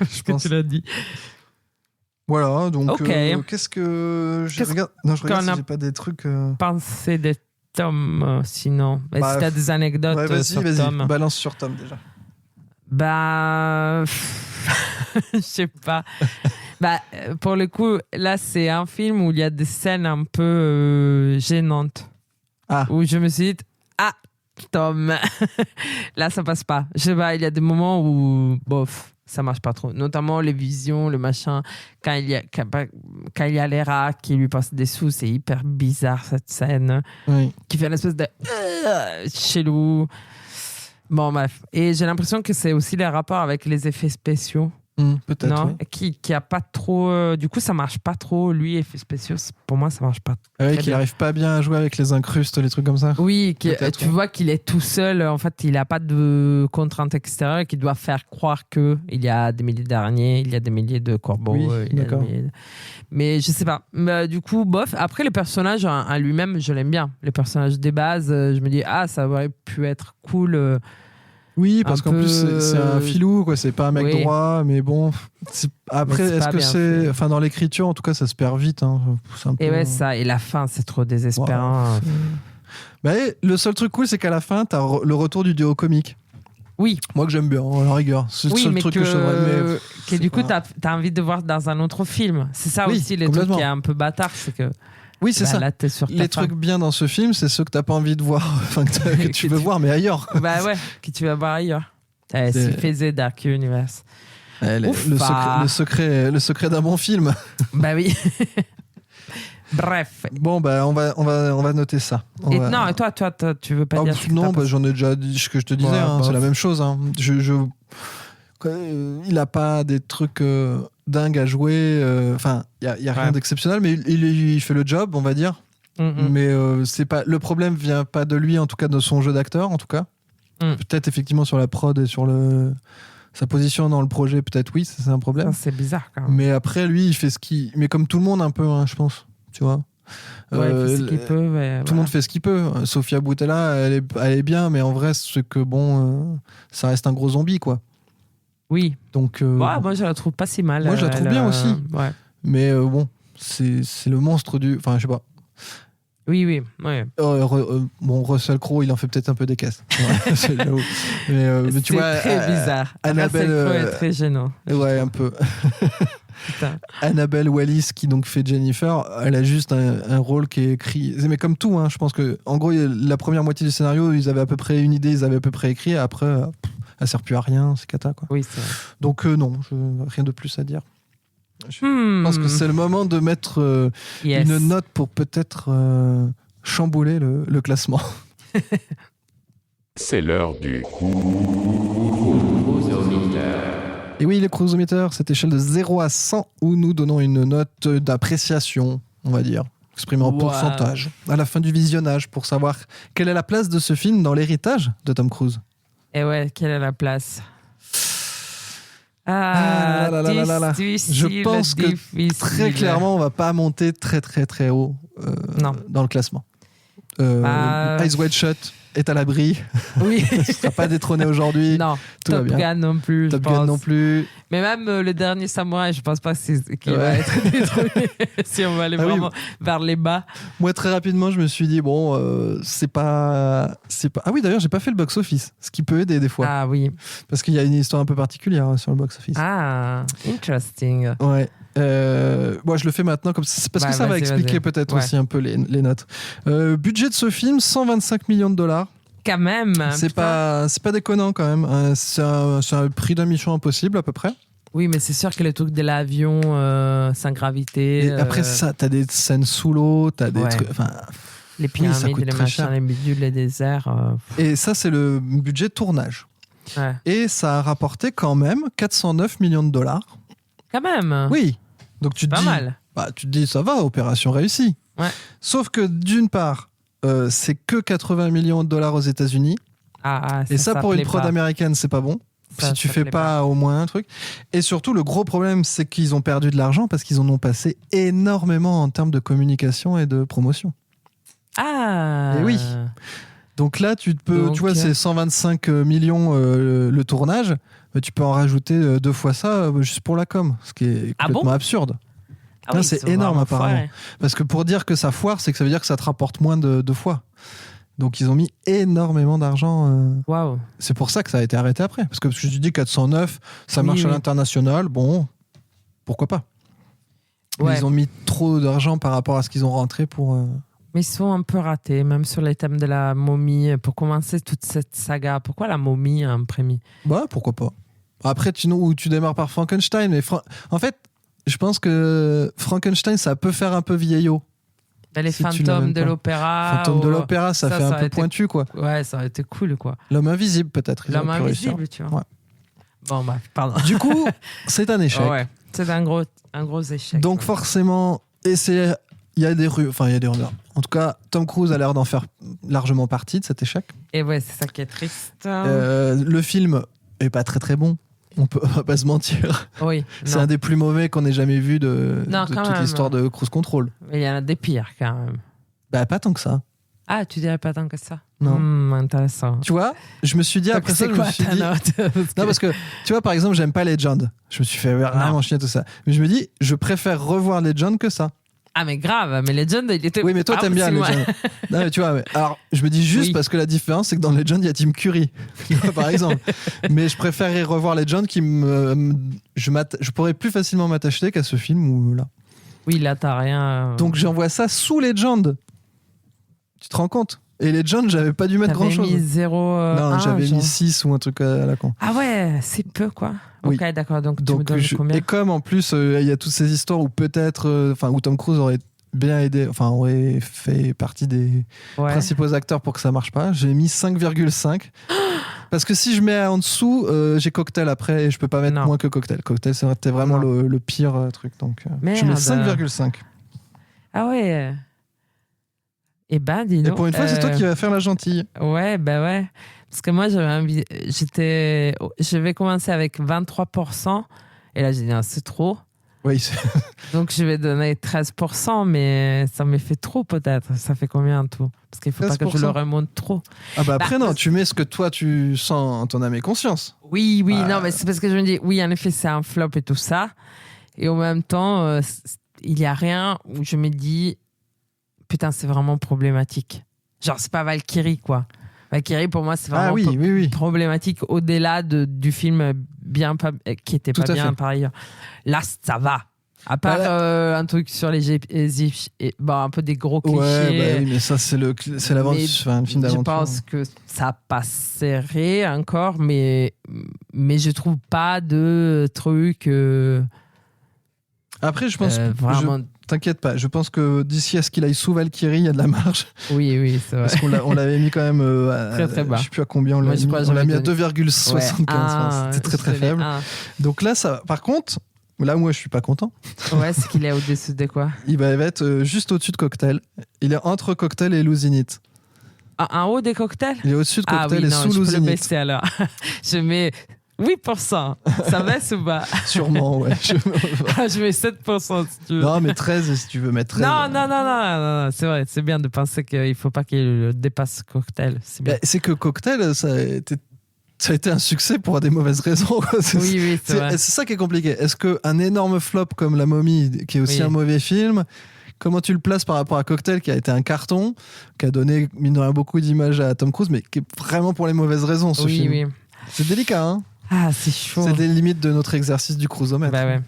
Je pense que tu l'as dit. Voilà, donc Ok. qu'est-ce que je Qu'est-ce regarde Non, je regarde qu'on si a- j'ai pas des trucs. Pensez des tomes, sinon. Mais Bah, si t'as des anecdotes Ouais, sur vas-y, Tom. balance sur Tom déjà. Bah. Je sais pas. Bah, pour le coup, là, c'est un film où il y a des scènes un peu gênantes. Ah. Où je me suis dit, ah, Tom. Là, ça passe pas. Je sais pas, il y a des moments où, bof, ça marche pas trop. Notamment les visions, le machin. Quand il y a les rats qui lui passent des sous, c'est hyper bizarre cette scène. Oui. Qui fait une espèce de chelou. Bon, bref. Et j'ai l'impression que c'est aussi les rapports avec les effets spéciaux. Peut-être. Non, Oui. qui a pas trop. Du coup, ça marche pas trop. Lui, effets spéciaux, pour moi, ça marche pas. Ah oui, Très qu'il bien. arrive pas bien à jouer avec les incrustes, les trucs comme ça. Oui, Peut-être, tu ouais. vois qu'il est tout seul. En fait, il a pas de contraintes extérieures et qu'il doit faire croire que il y a des milliers d'araignées, il y a des milliers de corbeaux. Oui, il y a des d'accord. milliers de- Mais je sais pas. Mais, du coup, bof. Après, les personnages à lui-même, je l'aime bien. Les personnages des bases, je me dis, ah, ça aurait pu être cool. Oui, parce Un qu'en plus, peu- c'est un filou, quoi. C'est pas un mec Oui. droit, mais bon. Après, Mais c'est est-ce pas que bien c'est. fait. Enfin, dans l'écriture, en tout cas, ça se perd vite. Hein. C'est un peu... Et ouais, ça. Et la fin, c'est trop désespérant. Bah, le seul truc cool, c'est qu'à la fin, t'as le retour du duo comique. Oui. Moi, que j'aime bien, à la rigueur. C'est le Oui, seul mais truc que je sauverais. que du coup, pas- t'as envie de voir dans un autre film. C'est ça Oui, aussi, les trucs complètement. qui est un peu bâtard, c'est que Oui, c'est bah, ça. là, t'es sur ta Les fin. trucs bien dans ce film, c'est ceux que t'as pas envie de voir, enfin que tu veux voir, mais ailleurs. Bah ouais, que tu vas voir ailleurs. C'est- C'est faisait Dark Universe. Ouf, Le secret d'un bon film. Bah oui. Bref. Bon, bah, on va noter ça. On Et, va- non, et toi, tu veux pas Ah, dire ce que non, t'as bah, pensé. j'en ai déjà dit ce que je te disais, Ouais, hein, bof. c'est la même chose. Hein. Il a pas des trucs dingues à jouer. Enfin, il y a rien Ouais. d'exceptionnel, mais il fait le job, on va dire. Mhm. Mais c'est pas le problème vient pas de lui, en tout cas de son jeu d'acteur, en tout cas. Mm. Peut-être effectivement sur la prod et sur sa position dans le projet, peut-être oui, ça, c'est un problème. Ça, c'est bizarre quand même. Mais après, lui, il fait ce qu'il. Mais comme tout le monde, un peu, hein, je pense. Tu vois. Ouais, il fait ce Euh, qu'il peut. Mais Tout le monde fait ce qu'il peut. Sofia Boutella, elle est bien, mais en vrai, c'est que bon, ça reste un gros zombie, quoi. Oui. Donc. Ouais, moi, je la trouve pas si mal. Moi, je la trouve Elle, bien aussi. Ouais. Mais bon, c'est le monstre du. Enfin, je sais pas. Oui, oui. Ouais. Bon, Russell Crowe, il en fait peut-être un peu des caisses. Ouais, j'avoue. Mais tu C'est vois. très bizarre. Annabelle, Russell Crowe est très gênant. Ouais, un peu. Putain. Annabelle Wallis, qui donc fait Jennifer, elle a juste un rôle qui est écrit. Mais comme tout, hein, je pense que, en gros, la première moitié du scénario, ils avaient à peu près une idée, ils avaient à peu près écrit. Après, elle sert plus à rien, c'est cata, quoi. Oui, c'est vrai. Donc, non, rien de plus à dire. Je pense que c'est le moment de mettre Yes. une note pour peut-être chambouler le classement. C'est l'heure du Et oui, le cruisometer, cette échelle de 0 à 100 où nous donnons une note d'appréciation, on va dire, exprimée en Wow. pourcentage, à la fin du visionnage pour savoir quelle est la place de ce film dans l'héritage de Tom Cruise. Et ouais, quelle est la place? Ah là là là là là. difficile, Je pense que difficile. très clairement, on va pas monter très très très haut Non. dans le classement. Bah, Eyes Wide Shut est à l'abri, Oui. ne sera pas détrôné aujourd'hui. Non, Tout va Top bien. Gun non plus. Top je Gun pense. non plus. Mais même le dernier samouraï, je pense pas qu'il va Ouais. être détruit si on va aller Ah oui. vraiment vers les bas. Moi, très rapidement, je me suis dit, bon, c'est pas. Ah oui, d'ailleurs, j'ai pas fait le box-office, ce qui peut aider des fois. Ah oui. Parce qu'il y a une histoire un peu particulière sur le box-office. Ah, interesting. Ouais. Moi, je le fais maintenant comme ça, parce Bah, que ça va vas-y, expliquer vas-y. peut-être Ouais. aussi un peu les notes. Budget de ce film, 125 millions de dollars. Quand même. C'est putain. pas déconnant quand même. C'est un prix d'un Mission Impossible à peu près. Oui, mais c'est sûr que le truc de l'avion sans gravité. Et après, c'est ça, t'as des scènes sous l'eau, t'as des Ouais. trucs. Enfin, Les oui, ça pyramides, coûte les très machins, cher. les bidules, les déserts. Et ça, c'est le budget de tournage. Ouais. Et ça a rapporté quand même 409 millions de dollars. Quand même. Oui. Donc tu te Pas dis, mal. bah, tu te dis, ça va, opération réussie. Ouais. Sauf que d'une part, c'est que 80 millions de dollars aux États-Unis. Et ça, pour une plaît prod pas. américaine, c'est pas bon. Ça, si tu ça fais plaît pas au moins un truc. Et surtout, le gros problème, c'est qu'ils ont perdu de l'argent parce qu'ils en ont passé énormément en termes de communication et de promotion. Ah. Et oui. Donc là, tu Donc, vois, c'est 125 millions le tournage. Mais tu peux en rajouter 2 fois ça juste pour la com, ce qui est Ah complètement bon absurde. Ah Non, oui, c'est ils sont énorme, vraiment apparemment. foirés. Parce que pour dire que ça foire, c'est que ça veut dire que ça te rapporte moins de fois. Donc ils ont mis énormément d'argent. Waouh. C'est pour ça que ça a été arrêté après. Parce que je te dis 409, ça Oui, marche à oui. l'international, bon, pourquoi pas. Mais Ouais. ils ont mis trop d'argent par rapport à ce qu'ils ont rentré pour... Mais ils sont un peu ratés, même sur les thèmes de la momie. Pour commencer toute cette saga, pourquoi la momie en premier? Bah, pourquoi pas. Après, tu démarres par Frankenstein. Mais en fait, je pense que Frankenstein, ça peut faire un peu vieillot. Les Si tu fantômes l'amènes de pas. l'opéra. Fantôme de ou- l'opéra, ça fait un aurait peu été- pointu, quoi. Ouais, ça aurait été cool, quoi. L'homme invisible, peut-être. ils L'homme auraient pu réussir. invisible, tu vois. Ouais. Bon, bah, pardon. Du coup, c'est un échec. Ouais, c'est un gros échec. Donc ouais. forcément, il y a des rues, enfin il y a des rumeurs. En tout cas, Tom Cruise a l'air d'en faire largement partie de cet échec. Et ouais, c'est ça qui est triste. Le film est pas très très bon. On va pas se mentir. Oui, C'est non. un des plus mauvais qu'on ait jamais vu de Non, quand toute même. l'histoire de Cruise Control. Mais il y en a des pires, quand même. Bah pas tant que ça. Ah, tu dirais pas tant que ça? Non. Intéressant. Tu vois, je me suis dit Donc, après ça, c'est je me quoi suis ta dit. note? Non, parce que tu vois, par exemple, j'aime pas Legend. Je me suis fait vraiment chier tout ça. Mais je me dis, je préfère revoir Legend que ça. Ah, mais grave, mais Legend, il était. Oui, mais toi, Ah, t'aimes bien c'est moi. Legend. Non, mais tu vois, alors, je me dis juste Oui. parce que la différence, c'est que dans Legend, il y a Tim Curry, tu vois, par exemple. Mais je préférerais revoir Legend qui je pourrais plus facilement m'attacher qu'à ce film où là. Oui, là, t'as rien. Donc, j'envoie ça sous Legend. Tu te rends compte? Et Legend, j'avais pas dû mettre T'avais grand chose. mis 0. Non, j'avais mis 6 ou un truc à la con. Ah ouais, c'est peu, quoi. Oui. Ok, d'accord. Donc, tu me Donc, donnes combien? et comme en plus, il y a toutes ces histoires où peut-être, où Tom Cruise aurait bien aidé, aurait fait partie des Ouais. principaux acteurs pour que ça marche pas, j'ai mis 5,5. Parce que si je mets en dessous, j'ai Cocktail après et je peux pas mettre Non. moins que Cocktail. Cocktail, c'était vraiment Non. le pire truc. Donc, je Merde. mets 5,5. Ah ouais. Eh ben, dis Et donc. pour une fois, c'est toi qui vas faire la gentille. Ouais, bah ouais. Parce que moi, je vais commencer avec 23%. Et là, j'ai dit, non, c'est trop. Oui, Donc, je vais donner 13%, mais ça me fait trop peut-être. Ça fait combien en tout? Parce qu'il faut pas que je 13%. le remonte trop. ah bah après, Bah, non, tu mets ce que toi tu sens en ton âme et conscience. Oui, Ah. non, mais c'est parce que je me dis, oui, en effet, c'est un flop et tout ça. Et en même temps, il y a rien où je me dis, putain, c'est vraiment problématique. Genre, c'est pas Valkyrie, quoi. Valkyrie, pour moi, c'est vraiment Ah oui, oui. problématique au-delà du film qui était Tout pas à bien fait. par ailleurs. Là, ça va. À part un truc sur les un peu des gros clichés. Ouais, bah oui, mais ça, c'est le film Je d'aventure. pense que ça passerait encore, mais je trouve pas de truc Après, je pense. vraiment. T'inquiète pas, je pense que d'ici à ce qu'il aille sous Valkyrie, il y a de la marge. Oui, c'est vrai. Parce qu'on l'avait mis quand même Très, très bas. Je sais plus à combien on Moi, l'a je mis. crois que On l'a j'avais mis à donné- 2,75. Ouais. C'était très très faible. Donc là, ça, par contre, là, moi, je suis pas content. Ouais, c'est qu'il est au-dessus de quoi? Il va être juste au-dessus de Cocktail. Il est entre Cocktail et Losing It. En haut des cocktails? Il est au-dessus de Ah Cocktail oui, et non, sous je peux le Losing It. baisser alors. Je mets 8%. Ça baisse ou pas? Sûrement, ouais. Je mets 7% si tu veux. Non, mais 13 si tu veux mettre 13. Non, c'est vrai, c'est bien de penser qu'il faut pas qu'il dépasse cocktail. C'est bien. Bah, c'est que Cocktail, ça a été un succès pour des mauvaises raisons. Quoi. Oui, c'est vrai. C'est ça qui est compliqué. Est-ce qu'un énorme flop comme La Momie, qui est aussi Oui. un mauvais film, comment tu le places par rapport à Cocktail, qui a été un carton, qui a donné, mine de rien, beaucoup d'images à Tom Cruise, mais qui est vraiment pour les mauvaises raisons, ce film. Oui. C'est délicat, hein. Ah, c'est chaud. C'est des limites de notre exercice du cruisomètre. Bah ouais.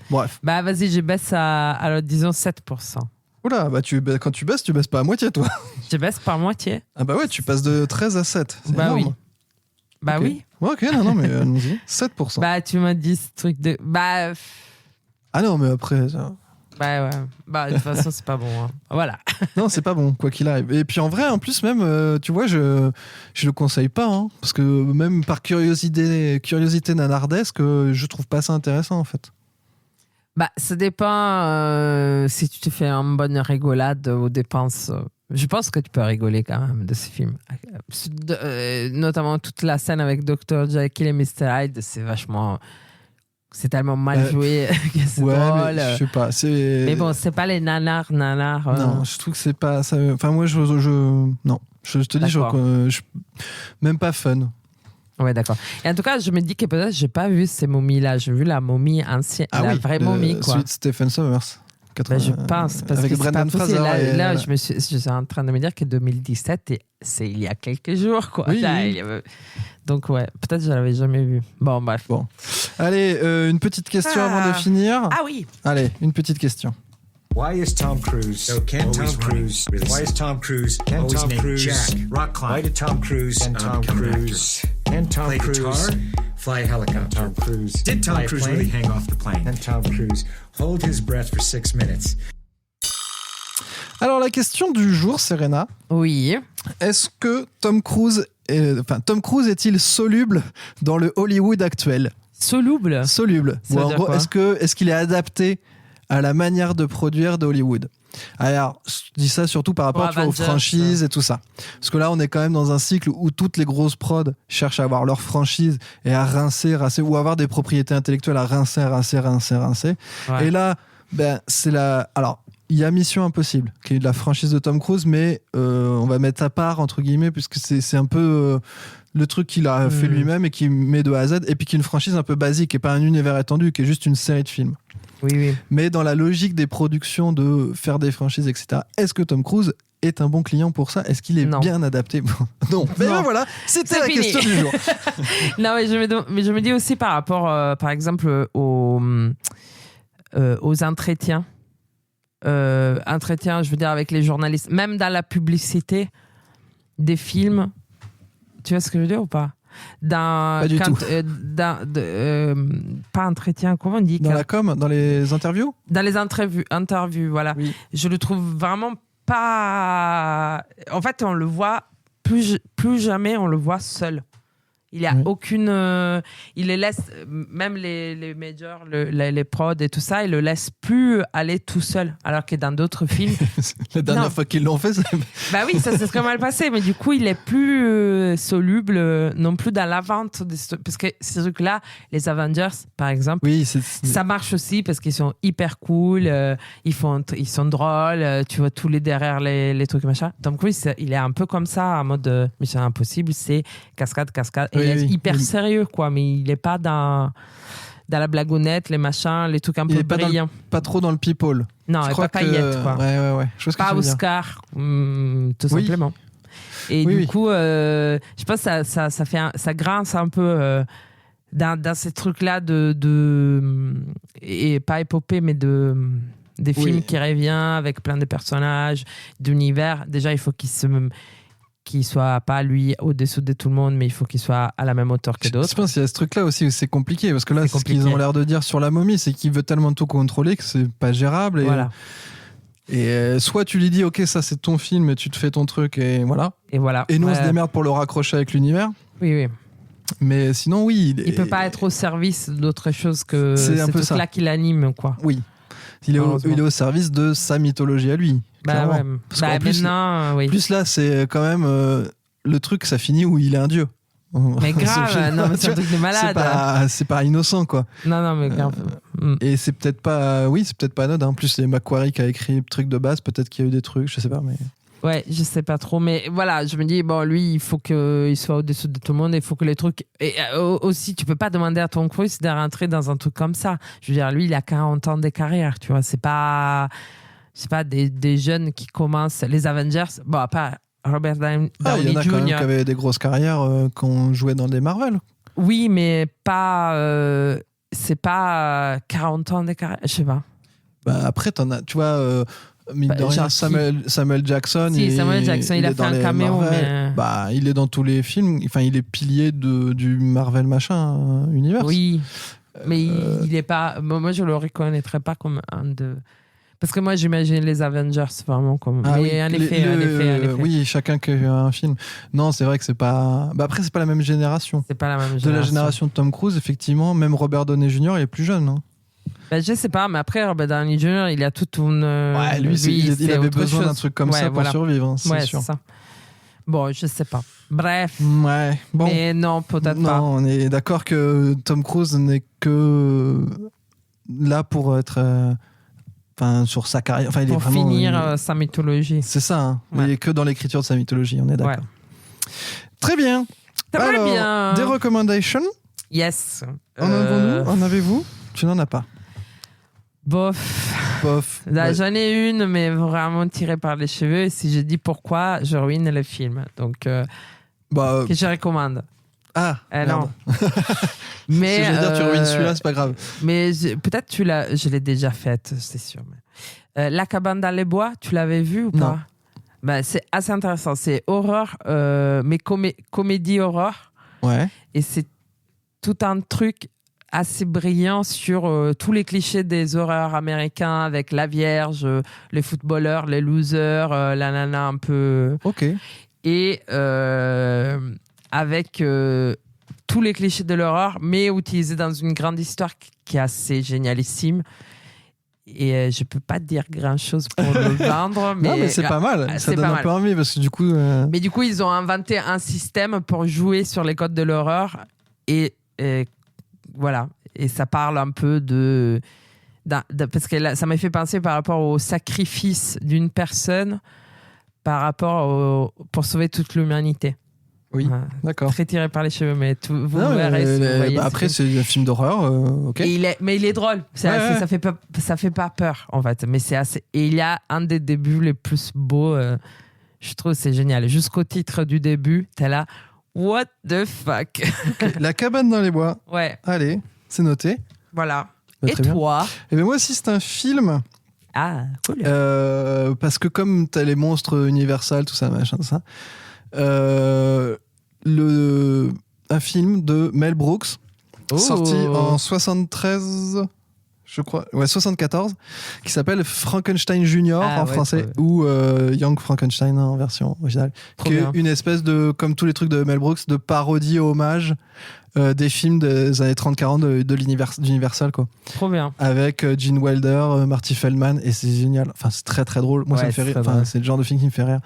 Bref. Bah vas-y, je baisse alors disons 7%. Oula, bah quand tu baisses pas à moitié, toi. Je baisse par moitié. Ah bah ouais, tu passes de 13 à 7. C'est Bah énorme. oui. Bah Ok. oui. Ouais, ok, non, mais allons-y. 7%. Bah tu m'as dit ce truc de. Bah. Ah non, mais après, ça... Bah ouais. Bah de toute façon, c'est pas bon. Hein. Voilà. non, c'est pas bon, quoi qu'il arrive. Et puis en vrai, en plus, même, tu vois, je le conseille pas, hein, parce que même par curiosité nanardesque, je trouve pas ça intéressant, en fait. Bah ça dépend si tu te fais une bonne rigolade aux dépenses. Je pense que tu peux rigoler quand même de ce film. Notamment toute la scène avec Dr. Jekyll et Mr. Hyde, c'est vachement. C'est tellement mal joué que c'est drôle. Mais je sais pas. Mais bon, c'est pas les nanars. Non, je trouve que c'est pas ça. Enfin, moi, non. Je te dis, même pas fun. Ouais, d'accord. Et en tout cas, je me dis que peut-être j'ai pas vu ces momies-là. J'ai vu la momie ancienne, la vraie momie, quoi. Celui de Stephen Sommers. Ben, je pense, parce avec que c'est pas Brendan possible. Fraser. Là, je suis en train de me dire que 2017, c'est il y a quelques jours, quoi. Oui, Là, oui. Donc, ouais, peut-être que je l'avais jamais vu. Bon, bref. Bon. Allez, une petite question avant de finir. Ah oui. Allez, une petite question. Why is Tom Cruise Why is Tom Cruise Jack rock climb? Why did Tom Cruise play guitar? Fly a helicopter. Tom Cruise did Tom Cruise really hang off the plane? And Tom Cruise hold his breath for 6 minutes. Alors, la question du jour, Serena. Oui. Est-ce que Tom Cruise est-il soluble dans le Hollywood actuel? Soluble. Soluble. Ça Ou veut en dire gros, quoi? est-ce qu'il est adapté à la manière de produire d'Hollywood? Alors, je dis ça surtout par rapport Pour tu vois, aux Avengers, franchises et tout ça. Parce que là, on est quand même dans un cycle où toutes les grosses prods cherchent à avoir leur franchise et à rincer, ou avoir des propriétés intellectuelles à rincer. Ouais. Et là, c'est la... Alors, il y a Mission Impossible, qui est de la franchise de Tom Cruise, mais on va mettre à part, entre guillemets, puisque c'est un peu le truc qu'il a fait lui-même et qu'il met de A à Z, et puis qui est une franchise un peu basique, et pas un univers étendu, qui est juste une série de films. Oui. Mais dans la logique des productions, de faire des franchises, etc., est-ce que Tom Cruise est un bon client pour ça? Est-ce qu'il est bien adapté? Non. Mais Non. voilà, c'était C'est la fini. question du jour. Non, mais je me dis aussi par rapport, par exemple, aux entretiens. Entretiens, je veux dire, avec les journalistes, même dans la publicité des films. Tu vois ce que je veux dire ou pas? Pas du tout. Pas entretien, comment on dit? Dans la com, dans les interviews? Dans les interviews, voilà. Oui. Je le trouve vraiment pas... En fait, on le voit, plus jamais on le voit seul. Il n'y a aucune... il les laisse, même les majors, les prods et tout ça, il le laisse plus aller tout seul. Alors que dans d'autres films... La dernière fois qu'ils l'ont fait, Bah oui, ça s'est très mal passé, mais du coup, il est plus soluble non plus dans la vente. Parce que ces trucs-là, les Avengers, par exemple, ça marche aussi parce qu'ils sont hyper cool, ils sont drôles, tu vois tous les derrière les trucs machin. Tom Cruise, il est un peu comme ça, en mode Mission Impossible, c'est cascade. Et il est hyper sérieux, quoi, mais il n'est pas dans la blagounette, les machins, les trucs un peu brillants. Pas trop dans le people. Non, et pas paillettes, quoi. Ouais. Pas Oscar, tout simplement. Et du coup, je pense que ça grince un peu dans ces trucs-là et pas épopée, mais des films qui reviennent avec plein de personnages, d'univers. Déjà, il faut qu'il soit pas lui au-dessous de tout le monde, mais il faut qu'il soit à la même hauteur que d'autres. Je pense qu'il y a ce truc-là aussi où c'est compliqué, parce que là, ce qu'ils ont l'air de dire sur la momie, c'est qu'il veut tellement tout contrôler que c'est pas gérable. Et, voilà. Et soit tu lui dis, ok, ça c'est ton film, et tu te fais ton truc, et voilà. Et nous, on se démerde pour le raccrocher avec l'univers. Oui. Mais sinon, oui. Il peut pas être au service d'autre chose que c'est un peu truc-là qui l'anime, quoi. Oui. Il est au service de sa mythologie à lui. Parce qu'en plus, plus là, c'est quand même le truc, ça finit où il est un dieu. Mais grave, non, mais c'est un truc de malade. C'est pas innocent, quoi. Non, mais grave. Et c'est peut-être pas anodin. En plus, c'est Macquarie qui a écrit le truc de base. Peut-être qu'il y a eu des trucs, je sais pas, mais. Ouais, je sais pas trop, mais voilà, je me dis, bon, lui, il faut qu'il soit au-dessus de tout le monde, il faut que les trucs... Et aussi, tu peux pas demander à Tom Cruise de rentrer dans un truc comme ça. Je veux dire, lui, il a 40 ans de carrière, tu vois, c'est pas des jeunes qui commencent, les Avengers, bon, à part Robert Downey Jr. Il y en a quand même qui avaient des grosses carrières quand on jouait dans des Marvel. Oui, mais pas... c'est pas 40 ans de carrière, je sais pas. Bah après, t'en as, tu vois... mine de rien, genre Samuel Jackson. Si, Samuel Jackson, il a est fait dans un les caméo, Marvel. mais- Bah, il est dans tous les films. Enfin, il est pilier du Marvel machin univers. Oui, mais il est pas. Moi, je le reconnaîtrais pas comme un de. Parce que moi, j'imagine les Avengers vraiment comme. Ah mais oui, en effet. oui, chacun qui a un film. Non, c'est vrai que c'est pas. Bah après, c'est pas la même génération. C'est pas la même De génération. la génération de Tom Cruise, effectivement, même Robert Downey Jr. il est plus jeune. Hein. Ben, je sais pas, mais après, Robert Downey Jr., il a toute une. Ouais, lui, il c'est avait autre besoin d'un chose. truc comme Ouais, ça pour voilà. survivre, hein, c'est Ouais, sûr. c'est ça. Bon, je sais pas. Bref. Ouais, bon. Mais non, peut-être pas. Non, on est d'accord que Tom Cruise n'est que là pour être. Enfin, sur sa carrière. Enfin, il est Pour vraiment. finir sa mythologie. C'est ça, hein. Ouais. Il est que dans l'écriture de sa mythologie, on est d'accord. Ouais. Très bien. Très Alors, bien. des recommendations. Yes. En avez-vous? Tu n'en as pas. Bof. Bof. Là, Ouais. j'en ai une, mais vraiment tirée par les cheveux. Et si je dis pourquoi, je ruine le film. Donc, Bah, que je recommande. ah, Non. merde. Mais, Si j'allais dire, tu ruines celui-là, c'est pas grave. Mais peut-être je l'ai déjà faite, c'est sûr. Mais... La cabane dans les bois, tu l'avais vu ou pas? Non. Ben, c'est assez intéressant. C'est horreur, mais comédie horreur. Ouais. Et c'est tout un truc assez brillant sur tous les clichés des horreurs américains avec la Vierge, les footballeurs, les losers, la nana un peu... Ok. Et avec tous les clichés de l'horreur, mais utilisés dans une grande histoire qui est assez génialissime. Et je peux pas te dire grand chose pour le vendre, mais, non, mais c'est pas mal. Ça c'est donne pas un mal. peu envie parce que du coup. Mais du coup, ils ont inventé un système pour jouer sur les codes de l'horreur et voilà. Et ça parle un peu parce que là, ça m'a fait penser par rapport au sacrifice d'une personne par rapport pour sauver toute l'humanité. Oui, Ouais. d'accord. Très tiré par les cheveux, mais vous Non, verrez si vous voyez bah ce après, film. c'est un film d'horreur, ok. Et mais il est drôle. Ouais. Ça fait pas peur, en fait. Mais c'est assez. Et il y a un des débuts les plus beaux. Je trouve c'est génial. Jusqu'au titre du début, t'es là. What the fuck? La cabane dans les bois. Ouais, Allez, c'est noté. voilà. Bah, Et très bien. toi? Et bien moi aussi, c'est un film. Ah, cool. Parce que comme t'as les monstres Universal, tout ça, machin, tout ça. Un film de Mel Brooks, Oh. sorti en 73, je crois, ouais, 74, qui s'appelle Frankenstein Junior Ah, en ouais, français, trop ou Young Frankenstein en version originale, Trop qui est bien. une espèce de, comme tous les trucs de Mel Brooks, de parodie hommage des films des années 30-40 d'Universal, quoi. Trop bien. Avec Gene Wilder, Marty Feldman, et c'est génial. Enfin, c'est très très drôle. Moi, ça Ouais, me fait c'est rire. très Enfin, drôle. c'est le genre de film qui me fait rire.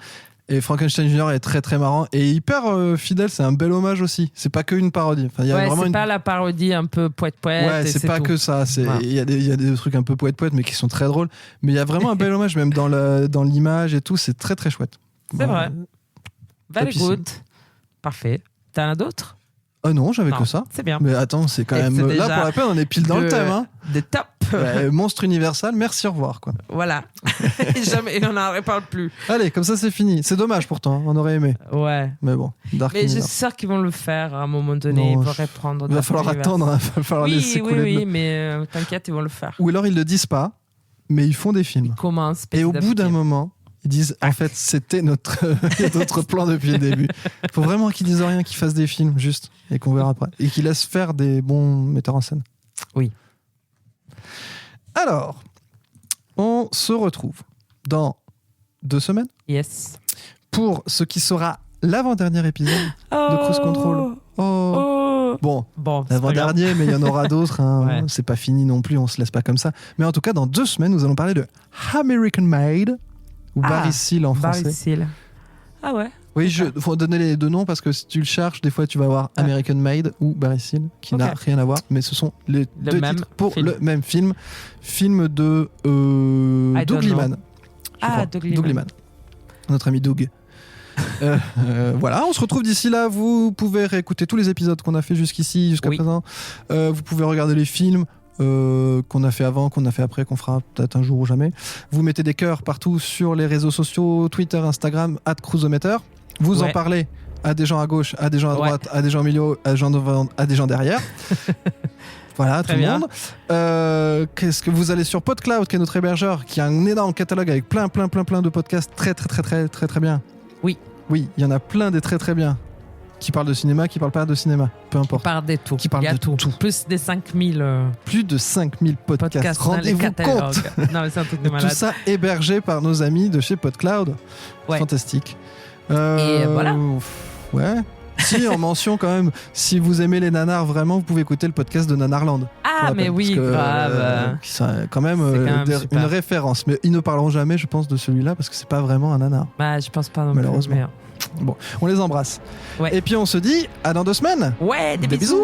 Et Frankenstein Junior est très très marrant et hyper fidèle. C'est un bel hommage aussi. C'est pas que une parodie. Enfin, il y a Ouais, vraiment c'est une. pas la parodie un peu poète-poète. Ouais, et c'est pas tout. que ça. C'est Voilà. il y a des trucs un peu poète mais qui sont très drôles. Mais il y a vraiment un bel hommage même dans l'image et tout. C'est très très chouette. C'est vrai. Very topissime. good. Parfait. T'en as d'autres? Ah non, j'avais Non, que ça. C'est bien. Mais attends, c'est quand Et même c'est là déjà pour la peine. On est pile dans le thème. Hein. Des top. Ouais, Monstre Universal. Merci, au revoir quoi. Voilà. Et on n'en reparle plus. Allez, comme ça c'est fini. C'est dommage pourtant. On aurait aimé. Ouais. Mais bon, Dark Mais je Universe. suis sûr qu'ils vont le faire à un moment donné. Non, ils vont je- reprendre. Il va Dark falloir Universe. attendre. Il va falloir laisser Oui, couler de oui, l'eau. oui, mais t'inquiète, ils vont le faire. Ou alors ils le disent pas, mais ils font des films. Commence. Et au petit à bout d'un petit. moment, ils disent en fait c'était notre plan depuis le début. Il faut vraiment qu'ils disent rien, qu'ils fassent des films juste et qu'on verra après. Et qu'ils laissent faire des bons metteurs en scène. Oui. Alors, on se retrouve dans 2 semaines Yes. pour ce qui sera l'avant-dernier épisode de Cruise Control. Oh. Oh. Bon, Bon, c'est pas grave. l'avant-dernier, mais il y en aura d'autres. Hein. Ouais. C'est pas fini non plus, on se laisse pas comme ça. Mais en tout cas, dans 2 semaines, nous allons parler de American Made, ou Ah, Barry Seal en français. Barry Seal. Ah ouais. Oui, C'est ça. il faut donner les 2 noms parce que si tu le cherches, des fois tu vas avoir Ah. American Made ou Barry Seal, qui n'a Ok. rien à voir, mais ce sont les Le 2 même titres pour film. le même film. Film de I Doug don't know. Liman. je Ah, crois. Doug Liman. Liman. Notre ami Doug. Voilà, on se retrouve d'ici là. Vous pouvez réécouter tous les épisodes qu'on a fait jusqu'ici, jusqu'à Oui. présent. Vous pouvez regarder les films qu'on a fait avant, qu'on a fait après, qu'on fera peut-être un jour ou jamais. Vous mettez des cœurs partout sur les réseaux sociaux, Twitter, Instagram, @cruisometer. Vous en Ouais. parlez à des gens à gauche, à des gens à Ouais. droite, à des gens au milieu, à des gens devant, à des gens derrière. Voilà, Très tout le bien. monde. Qu'est-ce que vous allez sur PodCloud, qui est notre hébergeur, qui a un énorme catalogue avec plein de podcasts très bien. Oui. Oui, il y en a plein des très bien. Qui parlent de cinéma, qui parlent pas de cinéma, peu importe. Par des tout. Qui parle Il y a de tout. Plus des 5000 Plus de 5000 podcasts. dans les Rendez-vous catalogues. compte. Non, mais c'est un truc de Tout malade. ça hébergé par nos amis de chez PodCloud. Ouais. Fantastique. Et voilà. Ouais. Si, en mention quand même, si vous aimez les nanars vraiment, vous pouvez écouter le podcast de Nanarland. Ah, mais oui, grave. Qui sont quand même, C'est quand même super. une référence. Mais ils ne parleront jamais, je pense, de celui-là parce que c'est pas vraiment un nanar. Bah, je pense pas non Malheureusement. plus. Bon, on les embrasse. Ouais. Et puis on se dit à dans 2 semaines. Ouais, des Des bisous.